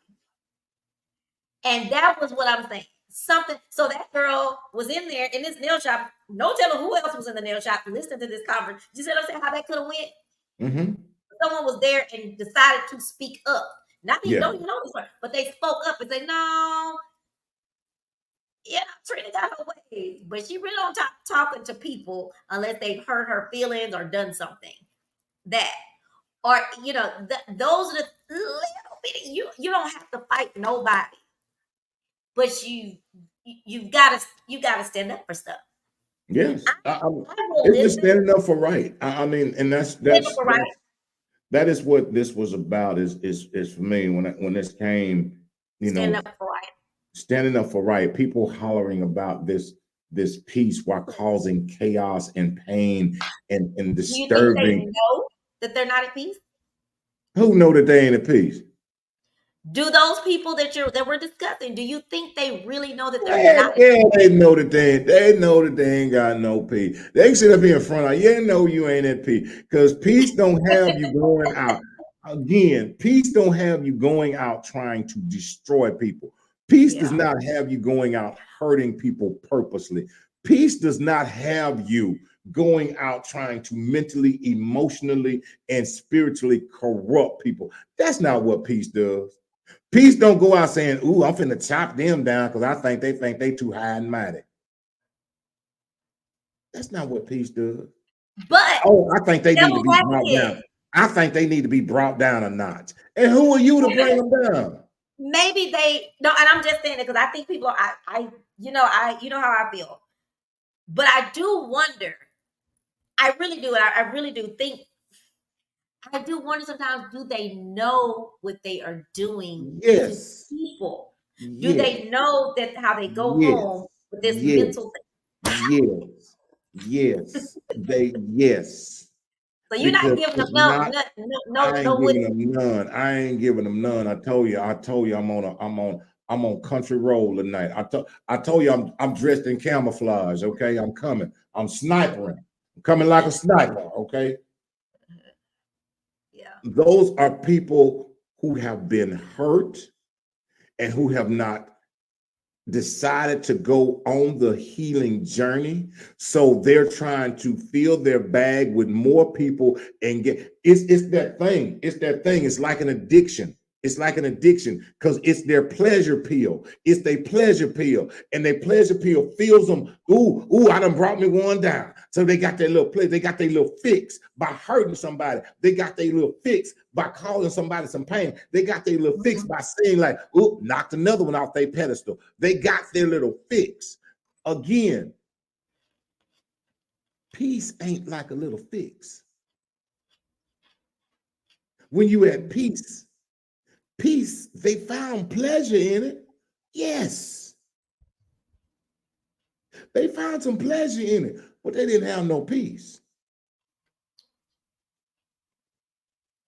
And that was what I'm saying. Something. So that girl was in there in this nail shop. No telling who else was in the nail shop listening to this conference. You see what I'm saying? How that could have went. Mm-hmm. Someone was there and decided to speak up. Not even Yeah. don't even know this one, but they spoke up and said, "No, yeah, Trina got her ways, but she really don't talking to people unless they've hurt her feelings or done something that." Or those are the little bit. You don't have to fight nobody, but you gotta stand up for stuff. Yes. I will It's just listen. standing up for right. I mean, and Stand up for right. that is what this was about. Is for me when this came, Stand up for right. standing up for right. People hollering about this peace while causing chaos and pain and Do you think they disturbing. know that they're not at peace? Who know that they ain't at peace? Do those people that we're discussing? Do you think they really know that they're Yeah, not? yeah, they know that they know that they ain't got no peace. They can sit up here in front of you, know you ain't at peace. Because peace don't have you going out. Again, peace don't have you going out trying to destroy people. Peace does not have you going out hurting people purposely. Peace does not have you going out trying to mentally, emotionally, and spiritually corrupt people. That's not what peace does. Peace don't go out saying, "Ooh, I'm finna chop them down because I think they too high and mighty." That's not what peace does. But Oh, I think they need to devil's be brought down. advocate, I think they need to be brought down a notch. And who are you to bring them down? maybe they no, and I'm just saying it because I think people are. I you know how I feel, but I do wonder. I really do. I really do think. I do wonder sometimes, do they know what they are doing to Yes. people? Do Yes. they know that how they go Yes. home with this Yes. mental thing? Yes. Yes. Yes. So you're not Because giving them it's no, not, no, I no ain't what? giving them none. I ain't giving them none. I told you I'm on country roll tonight. I told you I'm dressed in camouflage, okay? I'm coming. I'm snipering. I'm coming like a sniper, okay? Yeah. Those are people who have been hurt and who have not decided to go on the healing journey. So they're trying to fill their bag with more people and get it's that thing. It's that thing. It's like an addiction. It's like an addiction because it's their pleasure pill. It's their pleasure pill. And their pleasure pill fills them. Ooh, I done brought me one down. So they got their little play, they got their little fix by hurting somebody. They got their little fix by causing somebody some pain. They got their little fix by saying, like, ooh, knocked another one off their pedestal. They got their little fix. Again, peace ain't like a little fix. When you at peace, they found pleasure in it. Yes, they found some pleasure in it, but they didn't have no peace.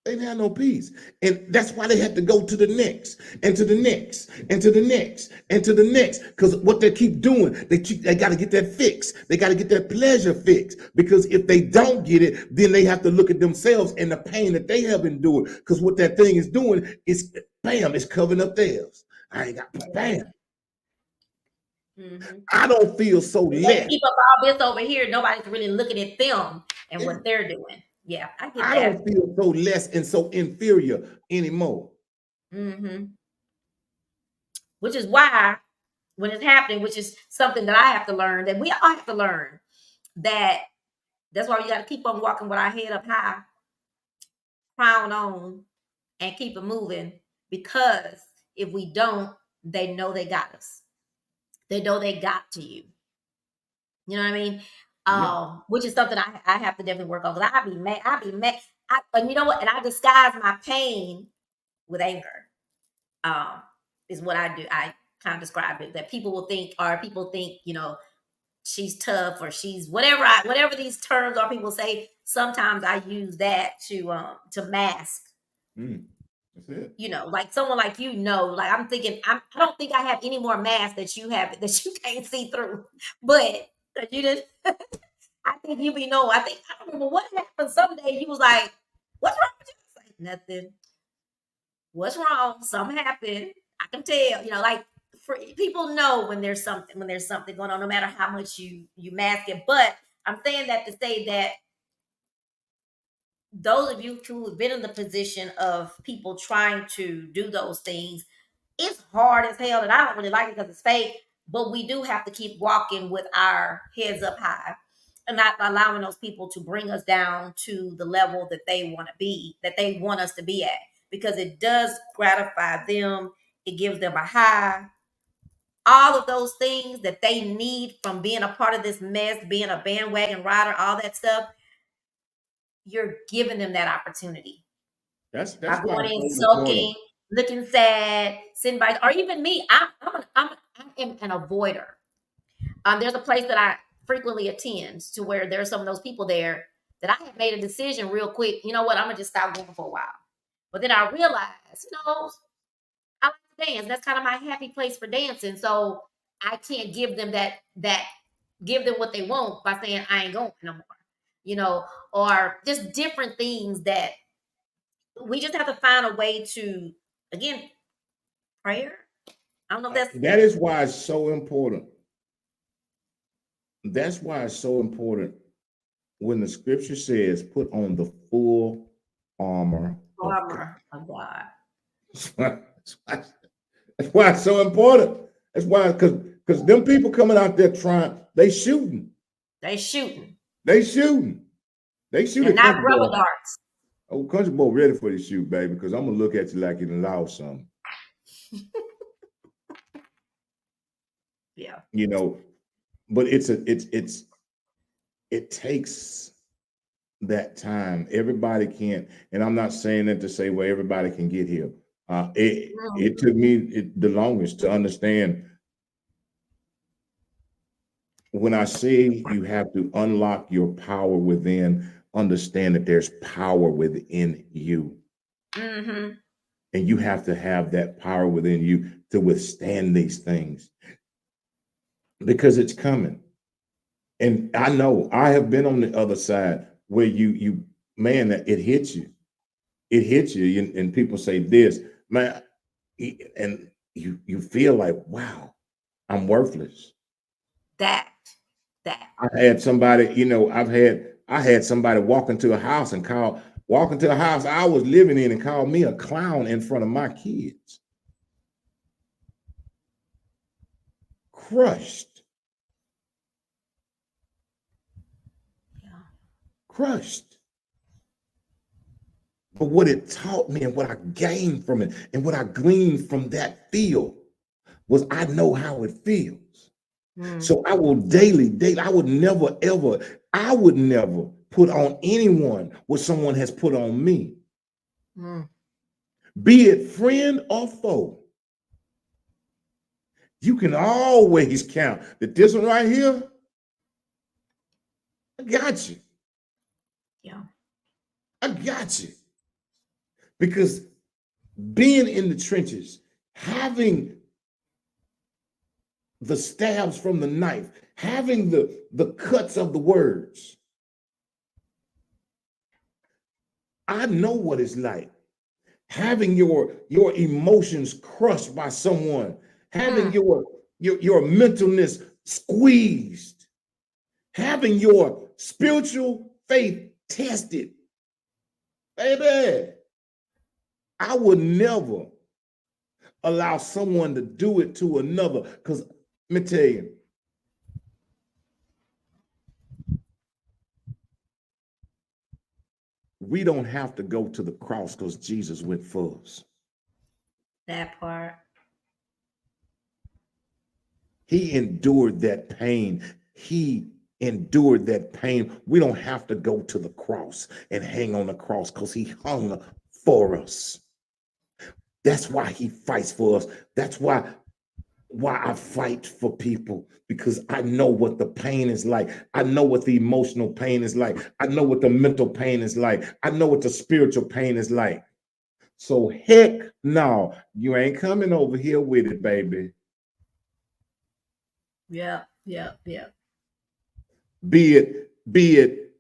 They didn't have no peace. And that's why they had to go to the next and to the next and to the next and to the next. Because what they keep doing, they got to get that fix. They got to get that pleasure fix. Because if they don't get it, then they have to look at themselves and the pain that they have endured. Because what that thing is doing is, bam, it's covering up theirs. I ain't got, bam. Mm-hmm. I don't feel so They less. keep up all this over here. Nobody's really looking at them and Yeah. what they're doing. Yeah, I get I that. don't feel so less and so inferior anymore. Mm-hmm. Which is why when it's happening, which is something that I have to learn, that we all have to learn, that that's why we got to keep on walking with our head up high, crown on, and keep it moving. Because if we don't, they know they got us. They know they got to you. You know what I mean? Yeah. Which is something I have to definitely work on. Because I be mad. I be mad. And you know what? And I disguise my pain with anger. Um, is what I do. I kind of describe it that people will think, or people think, she's tough or she's whatever these terms are people say. Sometimes I use that to mask, That's it. like someone like like I'm thinking I don't think I have any more mask that you have that you can't see through. But you did. I think you be know. I don't remember what happened. Someday you was like, "What's wrong with you?" I was like, nothing. What's wrong? Something happened. I can tell. Like people know when there's something going on, no matter how much you mask it. But I'm saying that to say that those of you who have been in the position of people trying to do those things, it's hard as hell, and I don't really like it because it's fake. But we do have to keep walking with our heads up high and not allowing those people to bring us down to the level that they want to be, that they want us to be at, because it does gratify them. It gives them a high. All of those things that they need from being a part of this mess, being a bandwagon rider, all that stuff, you're giving them that opportunity That's by why going it's in, so important. sulking, looking sad, sitting by, or even me. I am an avoider. There's a place that I frequently attend to where there's some of those people there that I have made a decision real quick. You know what? I'm gonna just stop going for a while. But then I realized, I like to dance. That's kind of my happy place for dancing. So I can't give them give them what they want by saying I ain't going no more. Or just different things that we just have to find a way to, again, prayer. I don't know if that's That is why it's so important. That's why it's so important when the scripture says, put on the full armor of God. armor of God. That's why it's so important. That's why, because them people coming out there trying, they shooting. They shooting They shooting. They and shooting not country rubber boy. darts. Oh, country boy ready for the shoot, baby, because I'm gonna look at you like you done lost something. Yeah. You know, but it takes that time. Everybody can't, and I'm not saying that to say, well, everybody can get here. It took me the longest to understand. When I say you have to unlock your power within, understand that there's power within you. Mm-hmm. And you have to have that power within you to withstand these things because it's coming. And I know I have been on the other side where you man, that it hits you. It hits you, and people say this, man, and you feel like, wow, I'm worthless. That. I had somebody, I had somebody walk into a house and walk into a house I was living in and call me a clown in front of my kids. Crushed. Yeah. Crushed. But what it taught me and what I gained from it and what I gleaned from that field was I know how it feels. So I will daily, I would never put on anyone what someone has put on me, be it friend or foe. You can always count that this one right here, I got you. Yeah. I got you. Because being in the trenches, having the stabs from the knife, having the cuts of the words, I know what it's like. Having your emotions crushed by someone, having your mentalness squeezed, having your spiritual faith tested. Baby, I would never allow someone to do it to another. Because let me tell you, we don't have to go to the cross because Jesus went for us. That part. He endured that pain. He endured that pain. We don't have to go to the cross and hang on the cross because he hung for us. That's why he fights for us. That's why I fight for people, because I know what the pain is like. I know what the emotional pain is like. I know what the mental pain is like. I know what the spiritual pain is like. So heck no, you ain't coming over here with it, baby. Yeah. Be it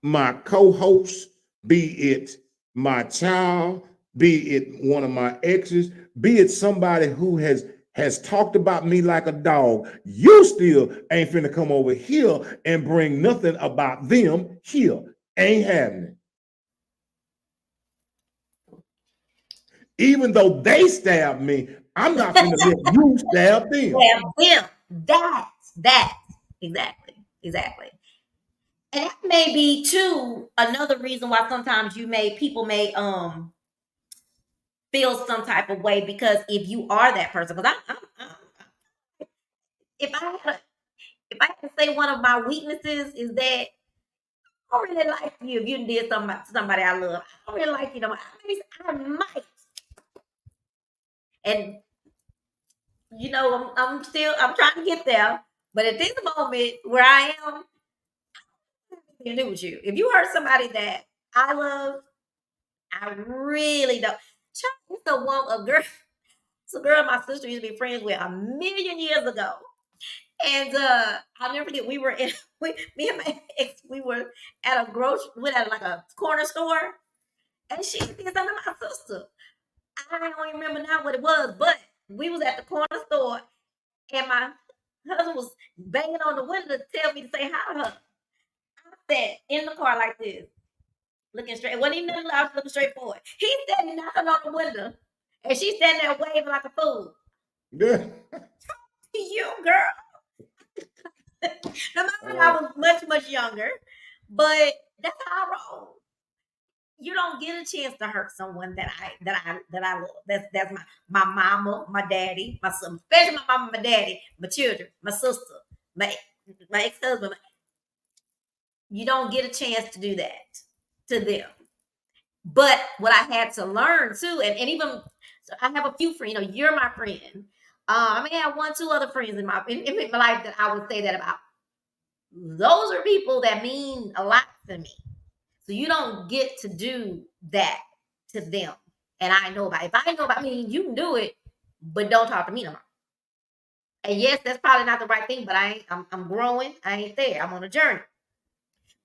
my co-host, be it my child, be it one of my exes, be it somebody who has talked about me like a dog, you still ain't finna come over here and bring nothing about them here. Ain't happening. Even though they stabbed me, I'm not finna let you stab them. Yeah, them. That. Exactly. And that may be too another reason why sometimes people may feel some type of way, because if you are that person, because if I had to, if I had to say one of my weaknesses is that I don't really like you if you did something to somebody I love. I don't really like you no more. I might. And I'm trying to get there. But at this moment where I am, to do with you. If you hurt somebody that I love, I really don't. It's the one a girl. It's a girl my sister used to be friends with a million years ago. And I'll never forget, me and my ex, we were at a we at like a corner store, and she did something to my sister. I don't even remember now what it was, but we was at the corner store, and my husband was banging on the window to tell me to say hi to her. I sat in the car like this, looking straight. It wasn't even nothing loud, looking straight forward. He's standing knocking on the window, and she's standing there waving like a fool. Yeah. You girl. No matter I was much younger, but that's how I roll. You don't get a chance to hurt someone that I love. That's my mama, my daddy, my son, especially my mama, my daddy, my children, my sister, my ex husband. You don't get a chance to do that to them. But what I had to learn too, and even so I have a few friends, you're my friend. I may have one, two other friends in my life that I would say that about. Those are people that mean a lot to me. So you don't get to do that to them. And I know about it. If I know about me, you can do it, but don't talk to me no more. And yes, that's probably not the right thing, but I'm growing. I ain't there. I'm on a journey.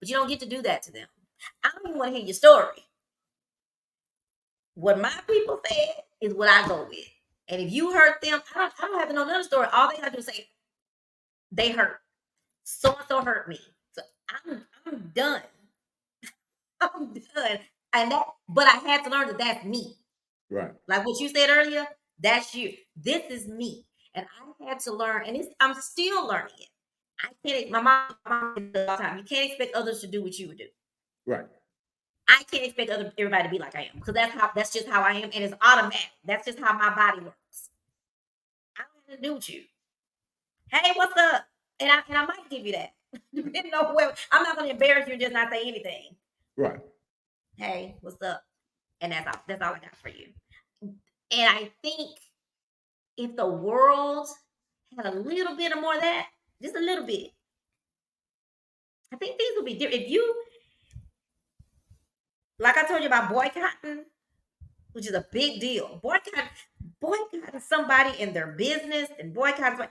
But you don't get to do that to them. I don't even want to hear your story. What my people said is what I go with. And if you hurt them, I don't have to know another story. All they have to do is say, they hurt. So and so hurt me. So I'm done. I'm done. But I had to learn that that's me. Right. Like what you said earlier, that's you. This is me. And I had to learn, and I'm still learning it. I can't, my mom said all the time, you can't expect others to do what you would do. Right. I can't expect everybody to be like I am, because that's just how I am, and it's automatic. That's just how my body works. I don't have to do with you. Hey, what's up? And I might give you that. Depending on where, I'm not gonna embarrass you and just not say anything. Right. Hey, what's up? And that's all I got for you. And I think if the world had a little bit of more of that, just a little bit, I think things would be different. If you, like I told you about boycotting, which is a big deal, boycotting somebody in their business and boycotting,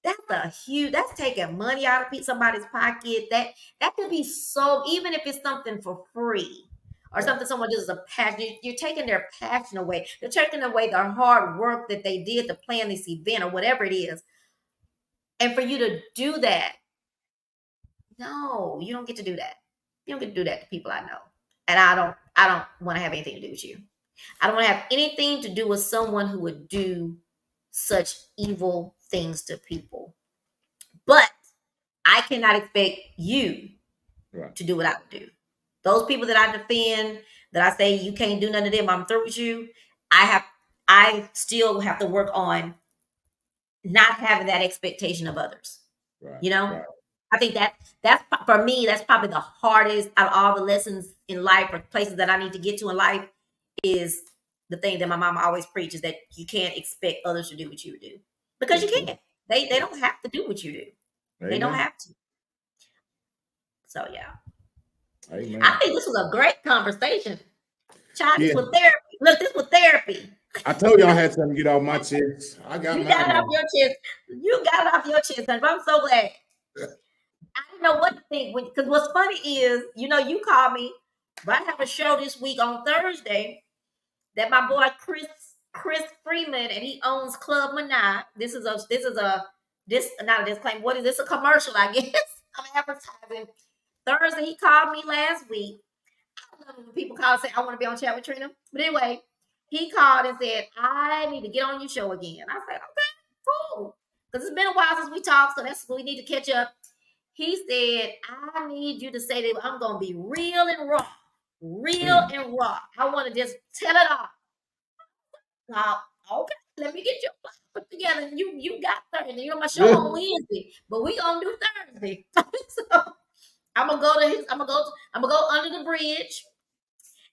that's taking money out of somebody's pocket. That could be so, even if it's something for free or something someone does as a passion, you're taking their passion away. You're taking away their hard work that they did to plan this event or whatever it is. And for you to do that, no, you don't get to do that. You don't get to do that to people I know. And I don't want to have anything to do with you. I don't want to have anything to do with someone who would do such evil things to people. But I cannot expect you to do what I would do. Those people that I defend, that I say you can't do none of them, I'm through with you. I still have to work on not having that expectation of others. Right. You know? Right. I think that's for me, that's probably the hardest out of all the lessons in life or places that I need to get to in life, is the thing that my mama always preaches, that you can't expect others to do what you do. Because you can't. They don't have to do what you do. Amen. They don't have to. So yeah. Amen. I think this was a great conversation. Child, this was therapy. Look, this was therapy. I told you I had something to get off my chest. I got You got it off your chest. You got it off your chest, and I'm so glad. I didn't know what to think, because what's funny is, you called me, but I have a show this week on Thursday that my boy Chris Freeman, and he owns Club Manai. This is not a disclaimer. What is this? A commercial, I guess. I'm advertising. Thursday, he called me last week. I love when people call and say, I want to be on Chat with Trina. But anyway, he called and said, I need to get on your show again. I said, okay, cool. Because it's been a while since we talked, so that's we need to catch up. He said, I need you to say that I'm going to be real and raw. Real and raw. I want to just tell it all. Now, okay, let me get your plan put together. You got Thursday. You're my show on Wednesday, but we gonna do Thursday. So I'm gonna go under the bridge,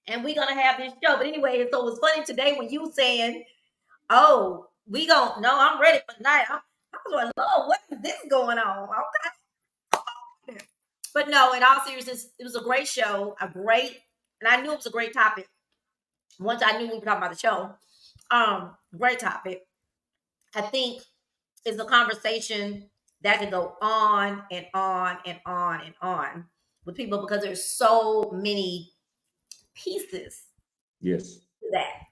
and we're gonna have this show. But anyway, so it was funny today when you saying, "Oh, we gonna no, I'm ready for tonight." I was like, "Lord, what is this going on?" Okay. But no, in all seriousness, it was a great show, and I knew it was a great topic. Once I knew we were talking about the show, great topic. I think it's a conversation that can go on and on and on and on with people, because there's so many pieces Yes. to that.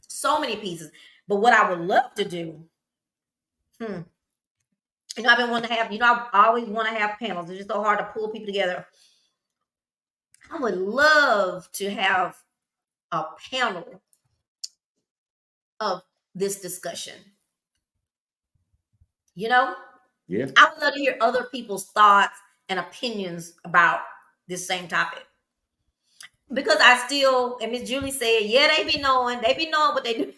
So many pieces. But what I would love to do, I've been wanting to have, I always want to have panels. It's just so hard to pull people together. I would love to have a panel of this discussion. Yeah. I would love to hear other people's thoughts and opinions about this same topic. Because I still, and Miss Julie said, yeah, they be knowing what they do.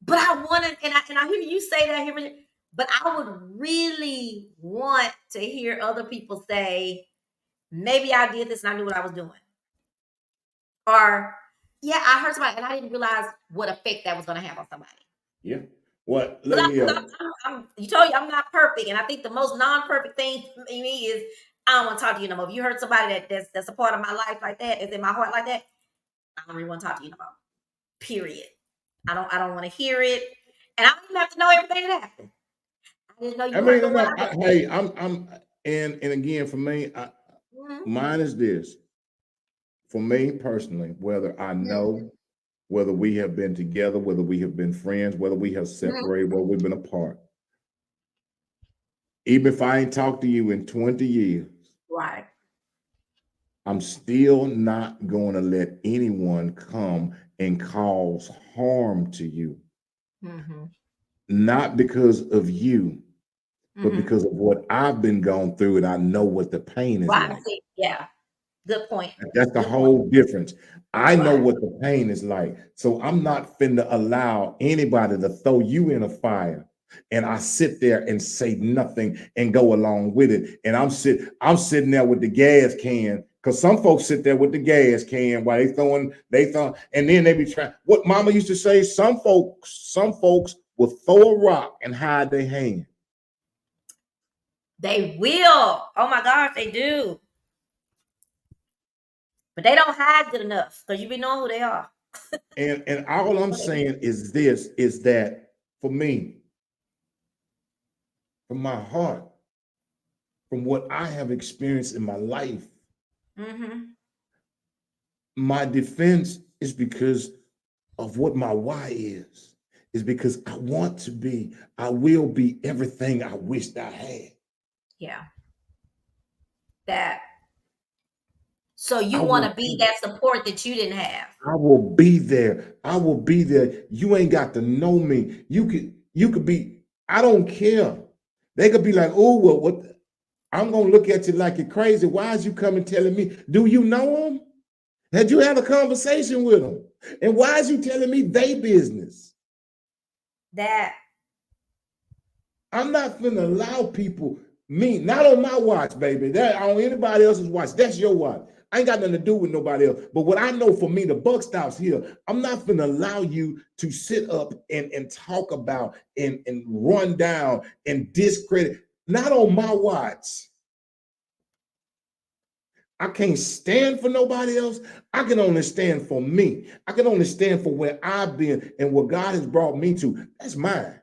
But I want to, and I hear you say that here, but I would really want to hear other people say, maybe I did this and I knew what I was doing. Or, yeah, I heard somebody and I didn't realize what effect that was going to have on somebody. Yeah. What? Let me. You told you I'm not perfect, and I think the most non-perfect thing for me is I don't want to talk to you no more. If you hurt somebody that's a part of my life like that, is in my heart like that, I don't really want to talk to you no more. Period. I don't want to hear it, and I don't even have to know everything that happened. I just know you hurt the one. Hey, I'm, and again for me, mine is this. For me personally, whether I know, whether we have been together, whether we have been friends, whether we have separated, whether we've been apart. Even if I ain't talked to you in 20 years, right? I'm still not going to let anyone come and cause harm to you. Not because of you, but because of what I've been going through, and I know what the pain is like. Yeah. Good point. That's the whole difference. I know what the pain is like. So I'm not finna allow anybody to throw you in a fire and I sit there and say nothing and go along with it. And I'm sitting there with the gas can, because some folks sit there with the gas can while they throw, and then they be trying. What mama used to say, some folks will throw a rock and hide their hand. They will. Oh my gosh, they do. But they don't hide good enough because you be knowing who they are. And all I'm saying is this, is that for me, from my heart, from what I have experienced in my life, my defense is because of what my why is because I want to be, I will be everything I wished I had. Yeah. That. So you want to be that support that you didn't have. I will be there. I will be there. You ain't got to know me. You could be, I don't care. They could be like, oh, well, what? I'm going to look at you like you're crazy. Why is you coming telling me? Do you know them? Had you had a conversation with them? And why is you telling me they business? That. I'm not going to allow people, not on my watch, baby. That on anybody else's watch. That's your watch. I ain't got nothing to do with nobody else. But what I know for me, the buck stops here. I'm not going to allow you to sit up and talk about and run down and discredit. Not on my watch. I can't stand for nobody else. I can only stand for me. I can only stand for where I've been and what God has brought me to. That's mine.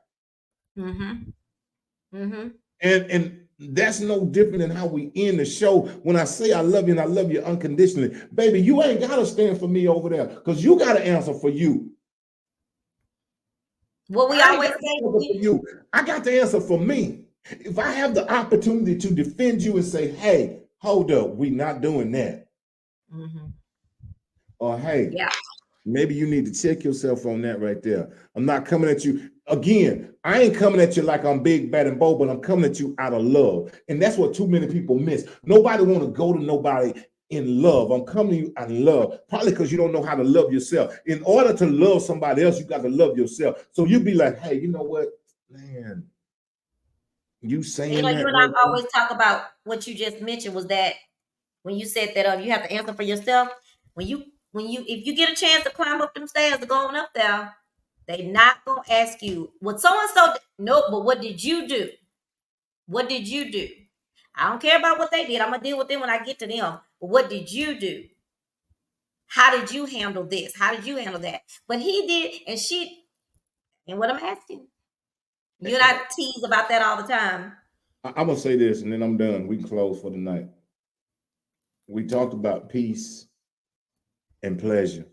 And that's no different than how we end the show. When I say I love you and I love you unconditionally, baby, you ain't got to stand for me over there because you got to answer for you. What we always say for you. I got to answer for me. If I have the opportunity to defend you and say, hey, hold up, we not doing that. Or hey, maybe you need to check yourself on that right there. I'm not coming at you. Again, I ain't coming at you like I'm big, bad, and bold, but I'm coming at you out of love. And that's what too many people miss. Nobody want to go to nobody in love. I'm coming to you out of love, probably because you don't know how to love yourself. In order to love somebody else, you got to love yourself. So you be like, hey, you know what, man? You saying that? You and I always talk about what you just mentioned was that when you said that you have to answer for yourself. If you get a chance to climb up them stairs to going up there, they not gonna ask you what so-and-so. Nope, but what did you do? What did you do? I don't care about what they did. I'm gonna deal with them when I get to them. But what did you do? How did you handle this? How did you handle that? But he did, and she, and what I'm asking, you and I tease about that all the time. I'm gonna say this, and then I'm done. We can close for the night. We talked about peace and pleasure.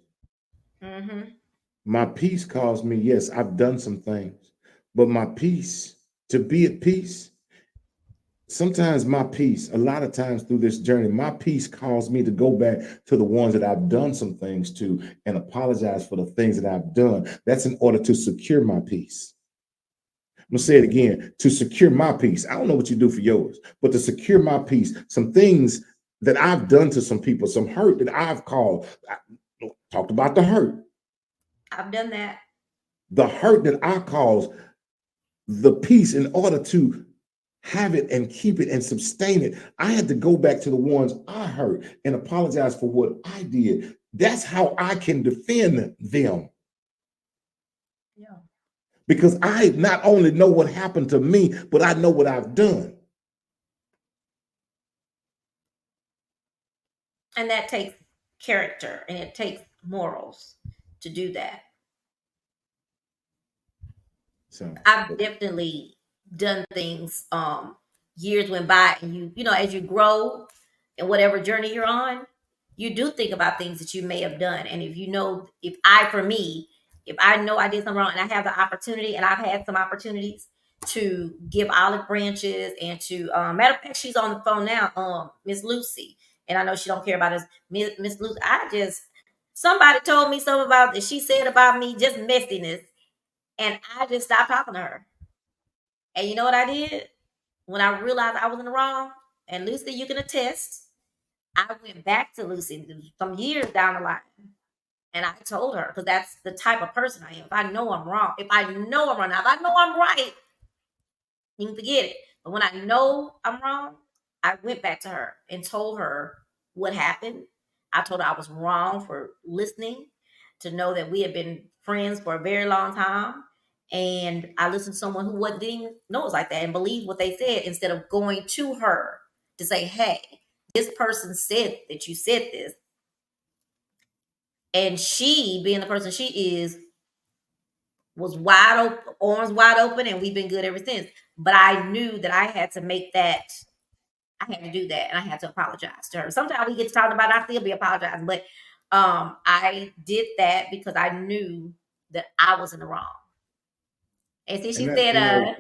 My peace caused me, yes, I've done some things, but my peace, to be at peace, sometimes my peace, a lot of times through this journey, my peace caused me to go back to the ones that I've done some things to and apologize for the things that I've done. That's in order to secure my peace. I'm gonna say it again, to secure my peace. I don't know what you do for yours, but to secure my peace, some things that I've done to some people, some hurt that I've caused. I talked about the hurt. I've done that. The hurt that I caused, the peace in order to have it and keep it and sustain it. I had to go back to the ones I hurt and apologize for what I did. That's how I can defend them. Yeah. Because I not only know what happened to me, but I know what I've done. And that takes character and it takes morals to do that. So, I've definitely done things years went by, and you know, as you grow in whatever journey you're on, you do think about things that you may have done. And if you know, if I for me, if I know I did something wrong and I have the opportunity, and I've had some opportunities to give olive branches and to matter of fact, she's on the phone now, Miss Lucy. And I know she don't care about us, Miss Lucy. I just somebody told me something about that she said about me, just messiness, and I just stopped talking to her. And you know what I did? When I realized I was in the wrong, and Lucy, you can attest, I went back to Lucy some years down the line. And I told her, because that's the type of person I am. If I know I'm wrong, if I know I'm wrong, now if I know I'm right, you can forget it. But when I know I'm wrong, I went back to her and told her what happened. I told her I was wrong for listening, to know that we had been friends for a very long time. And I listened to someone who wasn't didn't know it was like that and believed what they said instead of going to her to say, hey, this person said that you said this. And she, being the person she is, was wide open, arms wide open, and we've been good ever since. But I knew that I had to make that, I had to do that, and I had to apologize to her. Sometimes we get to talking about it, I still be apologizing, but I did that because I knew that I was in the wrong. And see, and that,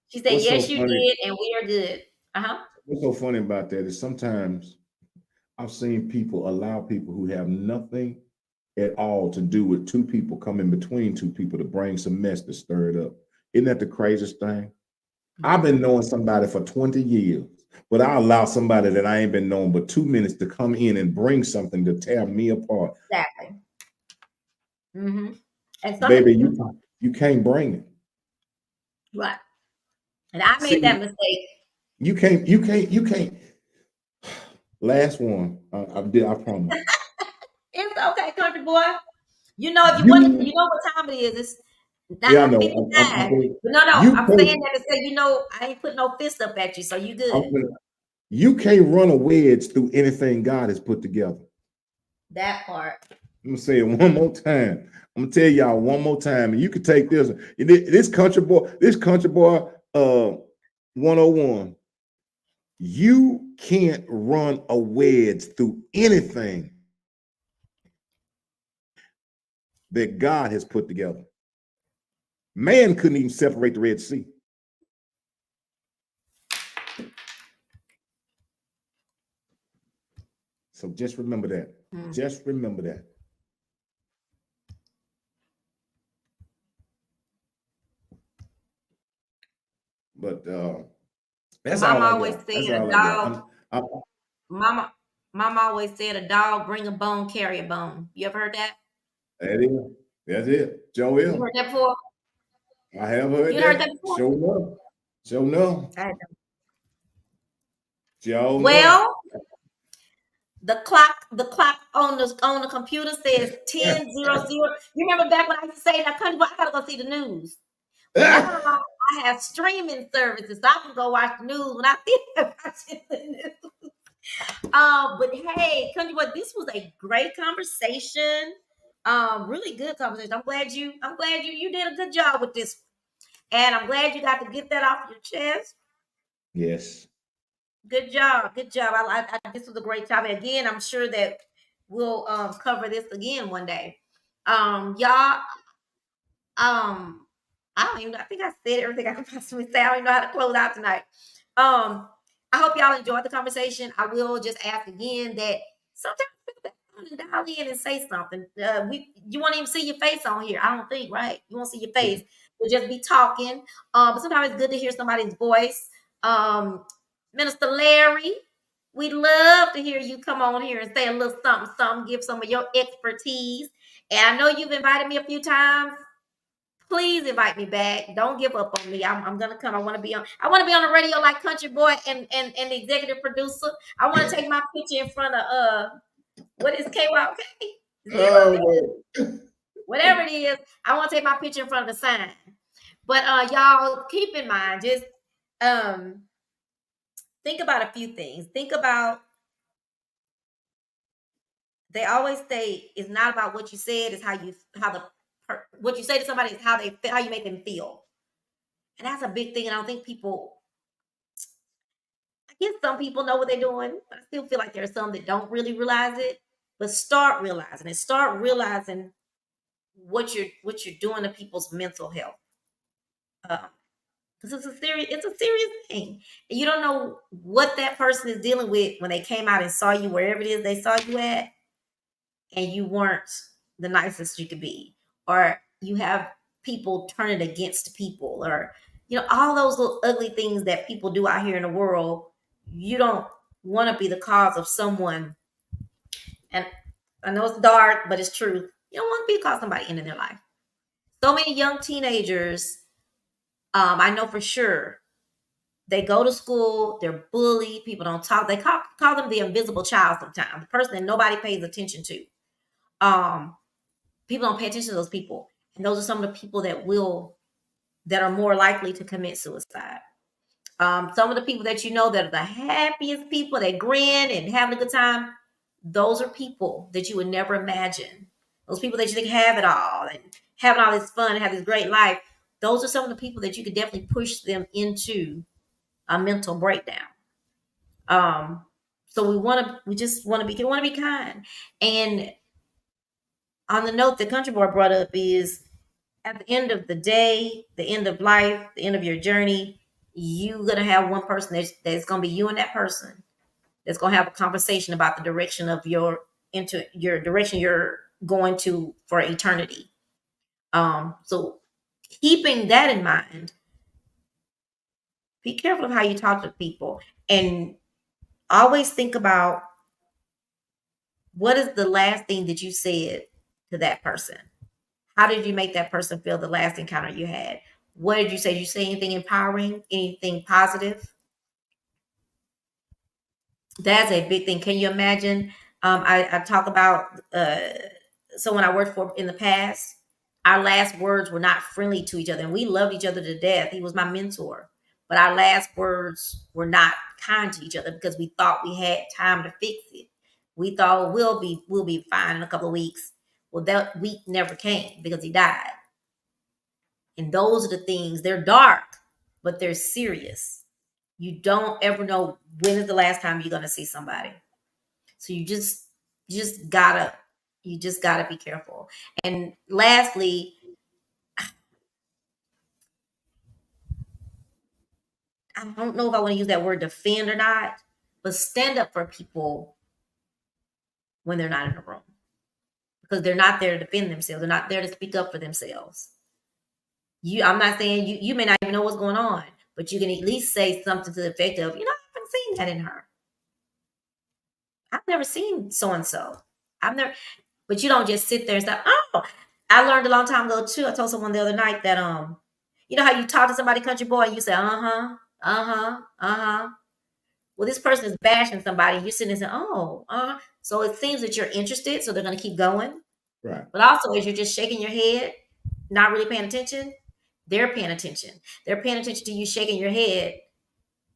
she said, what's so yes, you funny, did, and we are good. Uh-huh. what's so funny about that is sometimes I've seen people allow people who have nothing at all to do with two people come in between two people to bring some mess to stir it up. Isn't that the craziest thing? I've been knowing somebody for 20 years, but I allow somebody that I ain't been knowing but 2 minutes to come in and bring something to tear me apart. Exactly. Mm-hmm. And some Baby, people, you can't bring it. right. And I made See, that mistake. you can't. Last one. I did. I promise. It's okay, country boy. You know, if you want, You, you know what time it is. It's yeah, I know. 9:59. But no, You I'm saying can't. that to say, you know, I ain't putting no fist up at you, so you I'm good. gonna- you can't run a wedge through anything God has put together. That part. I'm gonna say it one more time. I'm gonna tell y'all one more time, and you can take this. This country boy, 101. You can't run a wedge through anything that God has put together. Man couldn't even separate the Red Sea. So just remember that. Mm. Just remember that. But that's all Mama I always got. That's said a all I got. dog. Mama, Mama always said a dog bring a bone, carry a bone. You ever heard that? That is. That's it. You Joel, heard that before? I have heard You heard that that. before? Show enough. Show enough. I- Joe enough. Well, the clock on the computer says 10:00. You remember back when I used to say, now country boy, I gotta go see the news. Well, now I have streaming services, so I can go watch the news when I feel like watching the news. But hey, country boy, this was a great conversation. Really good conversation. I'm glad you did a good job with this, and I'm glad you got to get that off your chest. Yes. Good job, good job. This was a great topic. Again, I'm sure that we'll cover this again one day. Y'all, I don't even know. I think I said everything I could possibly say. I don't even know how to close out tonight. Um, I hope y'all enjoyed the conversation. I will just ask again that sometimes pick up that phone and dial in and say something. You won't even see your face on here. I don't think, right? You won't see your face. We'll just be talking. But sometimes it's good to hear somebody's voice. Um, Minister Larry, we'd love to hear you come on here and say a little something, something, give some of your expertise. And I know you've invited me a few times. Please invite me back. Don't give up on me. I'm gonna come. I want to be on. I want to be on the radio like Country Boy and the executive producer. I want to take my picture in front of what is KYK? Diva? Oh, Whatever it is. I want to take my picture in front of the sign. But y'all keep in mind, just um think about a few things. Think about, they always say it's not about what you said, it's what you say to somebody is how you make them feel. And that's a big thing. And I don't think people, I guess some people know what they're doing, but I still feel like there are some that don't really realize it. But start realizing it. Start realizing what you're doing to people's mental health. Because it's a serious thing. And you don't know what that person is dealing with when they came out and saw you wherever it is they saw you at, and you weren't the nicest you could be, or you have people turning against people, or all those little ugly things that people do out here in the world. You don't want to be the cause of someone, and I know it's dark, but it's true. You don't want to be the cause of somebody ending their life. So many young teenagers, I know for sure, they go to school, they're bullied, people don't talk. They call them the invisible child sometimes, the person that nobody pays attention to. Um, People don't pay attention to those people. And those are some of the people that are more likely to commit suicide. Some of the people that you know that are the happiest people, they grin and having a good time, those are people that you would never imagine. Those people that you think have it all and having all this fun and have this great life, those are some of the people that you could definitely push them into a mental breakdown. So we just want to be kind. And on the note that Country Boy brought up is, at the end of the day, the end of life, the end of your journey, you're gonna have one person that's gonna be you and that person that's gonna have a conversation about the direction of your direction you're going to for eternity. So keeping that in mind, be careful of how you talk to people, and always think about what is the last thing that you said to that person. How did you make that person feel the last encounter you had? What did you say? Did you say anything empowering, anything positive? That's a big thing. Can you imagine? I talk about someone I worked for in the past. Our last words were not friendly to each other, and we loved each other to death. He was my mentor, but our last words were not kind to each other because we thought we had time to fix it. We thought we'll be fine in a couple of weeks. Well, that week never came because he died. And those are the things, they're dark, but they're serious. You don't ever know when is the last time you're gonna see somebody. So you just gotta be careful. And lastly, I don't know if I want to use that word defend or not, but stand up for people when they're not in the room. Because they're not there to defend themselves. They're not there to speak up for themselves. I'm not saying you may not even know what's going on, but you can at least say something to the effect of, I haven't seen that in her. I've never seen so and so. I've never, but you don't just sit there and say, "Oh." I learned a long time ago too. I told someone the other night that you know how you talk to somebody, Country Boy, and you say, "Uh-huh, uh-huh, uh-huh." Well, this person is bashing somebody, and you're sitting there saying, "Oh, uh-huh." So it seems that you're interested, so they're gonna keep going. right, But also, as you're just shaking your head, not really paying attention, they're paying attention. They're paying attention to you shaking your head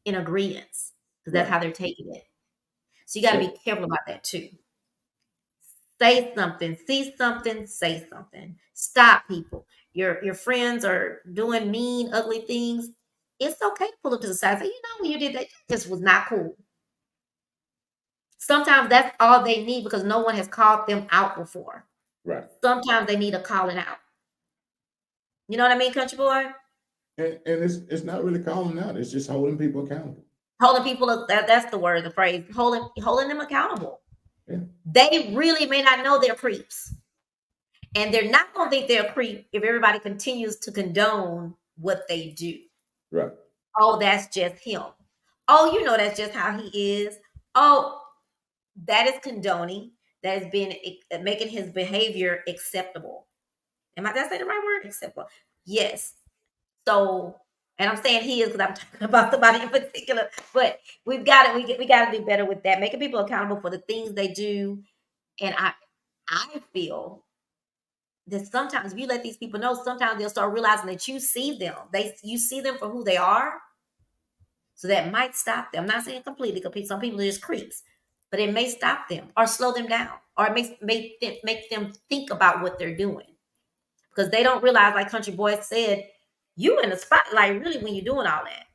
in agreement because that's right. how they're taking it. So you got to be So, careful about that too. Say something, see something, say something. Stop people. Your friends are doing mean, ugly things. It's okay to pull them to the side. Say, when you did that, this was not cool. Sometimes that's all they need because no one has called them out before. right. Sometimes they need a calling out. You know what I mean, Country Boy? And it's not really calling out, it's just holding people accountable. Holding people up, that's the word, the phrase. Holding them accountable. Yeah, They really may not know they're creeps. And they're not going to think they're a creep if everybody continues to condone what they do. right, Oh, that's just him. Oh, that's just how he is. Oh, that is condoning. That has been making his behavior acceptable. Did I say the right word? Acceptable. Yes. So, and I'm saying he is because I'm talking about somebody in particular. But we got to do better with that, making people accountable for the things they do. And I feel that sometimes if you let these people know, sometimes they'll start realizing that you see them. You see them for who they are. So that might stop them. I'm not saying completely, because some people are just creeps, but it may stop them or slow them down, or it make them think about what they're doing, because they don't realize, like Country Boy said, you in the spotlight really when you're doing all that.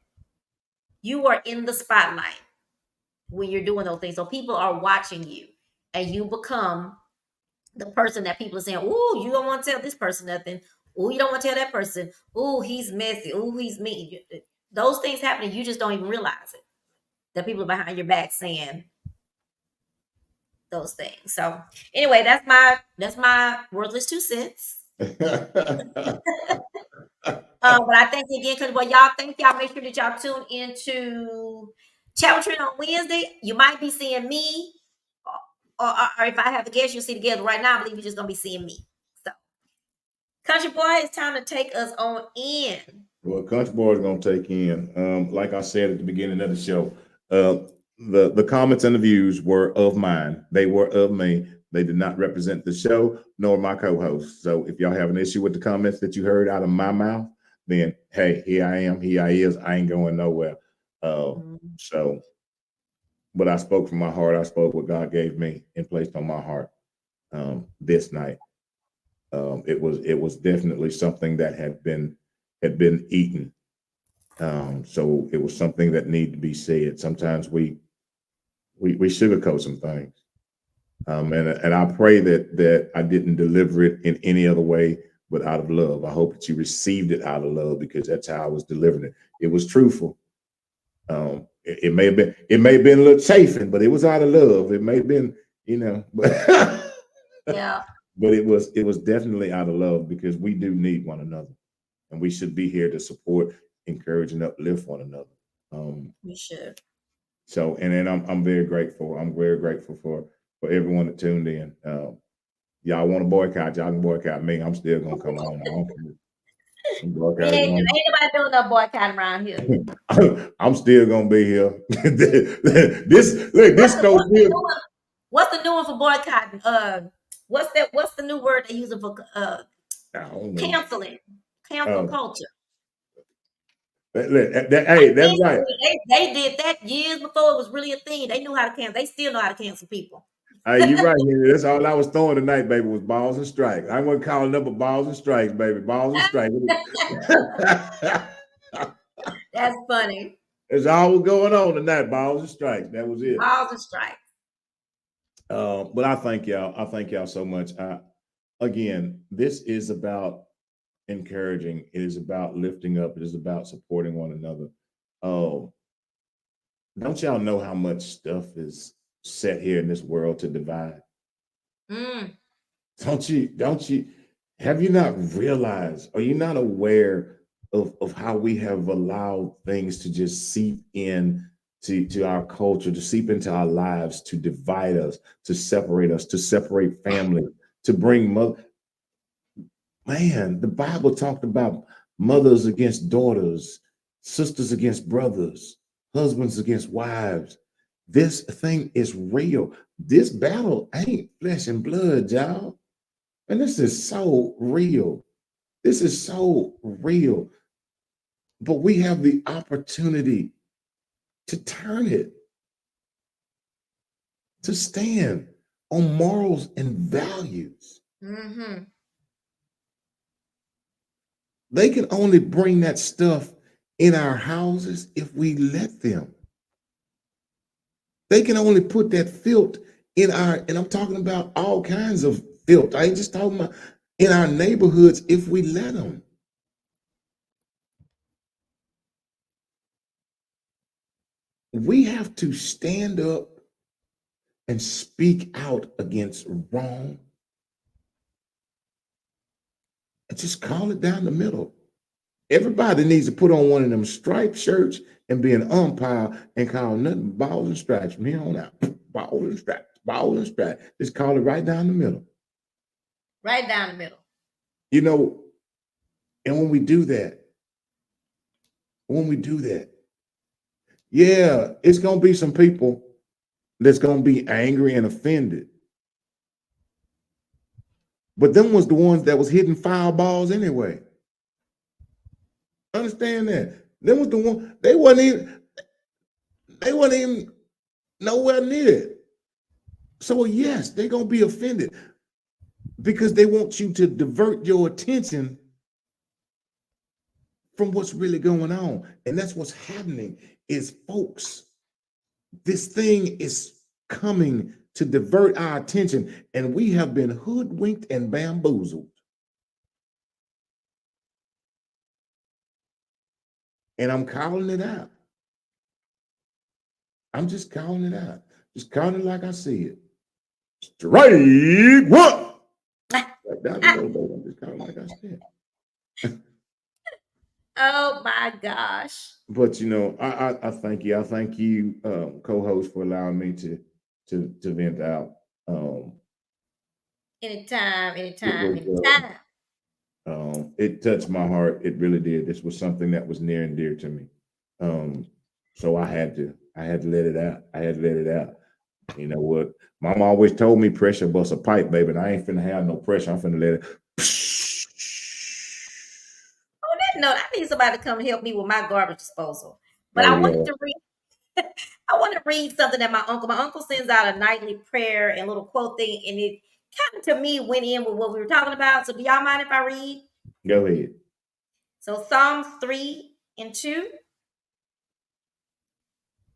You are in the spotlight when you're doing those things. So people are watching you, and you become the person that people are saying, "Ooh, you don't want to tell this person nothing. Ooh, you don't want to tell that person. Ooh, he's messy. Ooh, he's mean." Those things happening, you just don't even realize it. The people behind your back saying those things. So anyway, that's my worthless 2 cents. But I thank you again, because well, y'all thank y'all. Make sure that y'all tune into Channel Trend on Wednesday. You might be seeing me, or if I have a guest, you'll see together. Right now, I believe you're just gonna be seeing me. So, Country Boy, it's time to take us on in. Well, Country Boy is going to take in, like I said at the beginning of the show, the comments and the views were of mine. They were of me. They did not represent the show nor my co-host. So if y'all have an issue with the comments that you heard out of my mouth, then hey, here I am. Here I is. I ain't going nowhere. So, but I spoke from my heart. I spoke what God gave me and placed on my heart this night. It was definitely something that had been eaten. So it was something that needed to be said. Sometimes we sugarcoat some things, and I pray that I didn't deliver it in any other way but out of love. I hope that you received it out of love, because that's how I was delivering it. It was truthful. It may have been a little chafing, but it was out of love. It may have been, but Yeah, but it was definitely out of love, because we do need one another, and we should be here to support, encourage, and uplift one another. we should. So, and then I'm very grateful. I'm very grateful for everyone that tuned in. Y'all want to boycott? Y'all can boycott me. I'm still gonna come on. I don't care. I'm Ain't boycotting nobody doing no boycotting around here. I'm still gonna be here. This What's don't the feel. new one? What's the new one for boycotting? What's the new word they using for I don't know. canceling? Cancel culture. Hey, that's right. They did that years before it was really a thing. They knew how to cancel. They still know how to cancel people. Hey, you're right. That's all I was throwing tonight, baby, was balls and strikes. I wasn't calling up balls and strikes, baby. Balls and strikes. That's funny. That's all was going on tonight. Balls and strikes. That was it. Balls and strikes. But I thank y'all. I thank y'all so much. Again, this is about encouraging. It is about lifting up. It is about supporting one another. Oh, don't y'all know how much stuff is set here in this world to divide? Mm. Don't you have you not realized, are you not aware of how we have allowed things to just seep in to our culture, to seep into our lives, to divide us, to separate family, to bring mother. Man, the Bible talked about mothers against daughters, sisters against brothers, husbands against wives. This thing is real. This battle ain't flesh and blood, y'all. And this is so real. This is so real. But we have the opportunity to turn it, to stand on morals and values. Mm-hmm. They can only bring that stuff in our houses if we let them. They can only put that filth in and I'm talking about all kinds of filth. I ain't just talking about in our neighborhoods if we let them. We have to stand up and speak out against wrong and just call it down the middle. Everybody needs to put on one of them striped shirts and be an umpire and call nothing balls and stripes from here on out. Balls and stripes, balls and stripes. Just call it right down the middle. Right down the middle. You know, And when we do that, yeah, it's gonna be some people that's gonna be angry and offended. But them was the ones that was hitting fireballs anyway. Understand that? Them was the one they wasn't even nowhere near it. So yes, they're gonna be offended because they want you to divert your attention from what's really going on. And that's what's happening is folks, this thing is coming to divert our attention, and we have been hoodwinked and bamboozled. And I'm calling it out. I'm just calling it out. Just calling it like I see it. Strike one. Like down the road, baby. I'm just calling it like I said. Oh my gosh. But you know, I thank you. I thank you, co-host, for allowing me to vent out. Anytime, It anytime, was anytime. it touched my heart. It really did. This was something that was near and dear to me. So I had to let it out. I had to let it out. You know what? Mama always told me pressure bust a pipe, baby, and I ain't finna have no pressure. I'm finna let it. On that note, I need somebody to come help me with my garbage disposal. But Oh I wanted Lord, to read. I want to read something that my uncle sends out a nightly prayer and little quote thing, and it kind of to me went in with what we were talking about. So do y'all mind if I read? go ahead. So Psalms 3 and 2.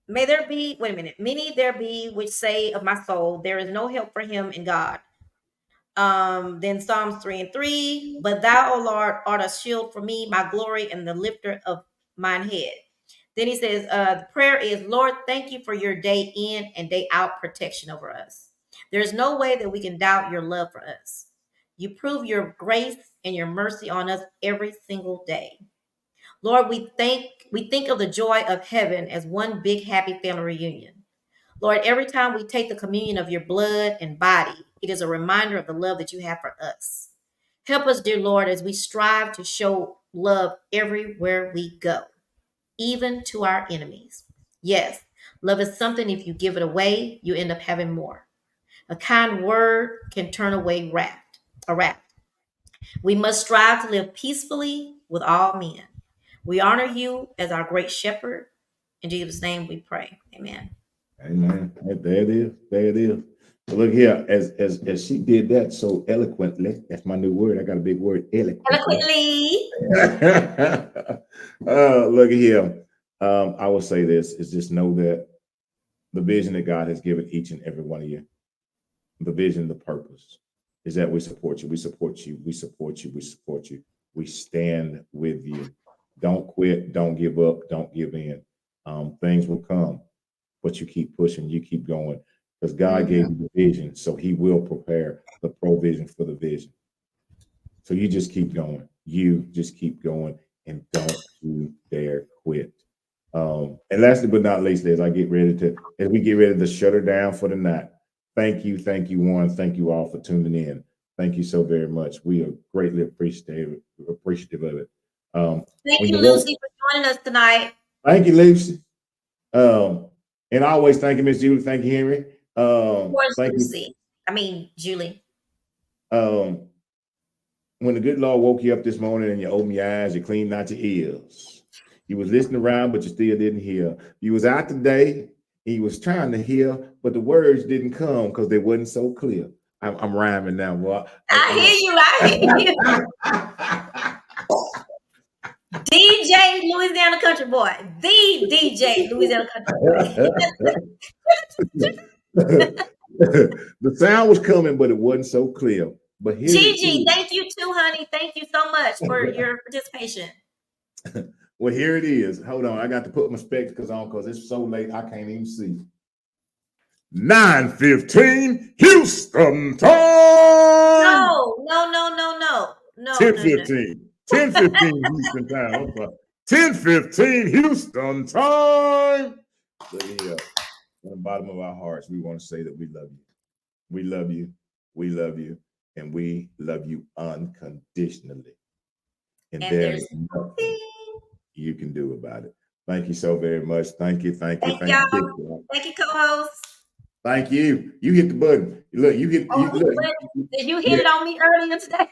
May there be, wait a minute, many there be which say of my soul, there is no help for him in God. Then Psalms 3 and 3. But thou, O Lord, art a shield for me, my glory, and the lifter of mine head. Then he says, the prayer is, Lord, thank you for your day in and day out protection over us. There's no way that we can doubt your love for us. You prove your grace and your mercy on us every single day. Lord, we think of the joy of heaven as one big happy family reunion. Lord, every time we take the communion of your blood and body, it is a reminder of the love that you have for us. Help us, dear Lord, as we strive to show love everywhere we go, even to our enemies. Yes, love is something if you give it away, you end up having more. A kind word can turn away wrath. We must strive to live peacefully with all men. We honor you as our great shepherd. In Jesus' name we pray. Amen. Amen. There it is. There it is. So look here, as she did that so eloquently. That's my new word. I got a big word, eloquently. Eloquently. Look here. I will say this: is just know that the vision that God has given each and every one of you, the vision, the purpose, is that we support you. We support you. We support you. We support you. We stand with you. Don't quit. Don't give up. Don't give in. Things will come, but you keep pushing. You keep going because God gave Mhm. you the vision, so He will prepare the provision for the vision. So you just keep going. You just keep going, and don't you dare quit. And lastly but not least, as we get ready to shut her down for the night. Thank you, Warren. Thank you all for tuning in. Thank you so very much. We are greatly appreciative of it. Thank When you, you work, Lucy, for joining us tonight. thank you, Lucy. And I always thank you, Miss Julie. Thank you, Henry. Of course, Thank you. Lucy. I mean, Julie. Um, when the good Lord woke you up this morning and you opened your eyes, you cleaned out your ears. You was listening around, but you still didn't hear. You was out today, and you was trying to hear, but the words didn't come because they wasn't so clear. I'm rhyming now, boy. I hear you. I hear you. DJ Louisiana Country Boy. The DJ Louisiana Country Boy. The sound was coming, but it wasn't so clear. But here it Gigi, is. thank you too, honey. Thank you so much for your participation. Well, here it is. Hold on, I got to put my spectacles on because it's so late I can't even see. 9:15 Houston time. No, no, no, no, no. No, no, no. 10:15. 10:15 Houston time. I'm sorry. 10:15 Houston time. Look here. From the bottom of our hearts, we want to say that we love you. We love you. We love you. And we love you unconditionally. and And there there's is nothing nothing. you can do about it. Thank you so very much. Thank you. Thank you. Thank Thank y'all. you. Thank you, co-host. Thank you. You hit the button. Look, you hit. Oh, Look, did you hit yeah. it on me earlier today?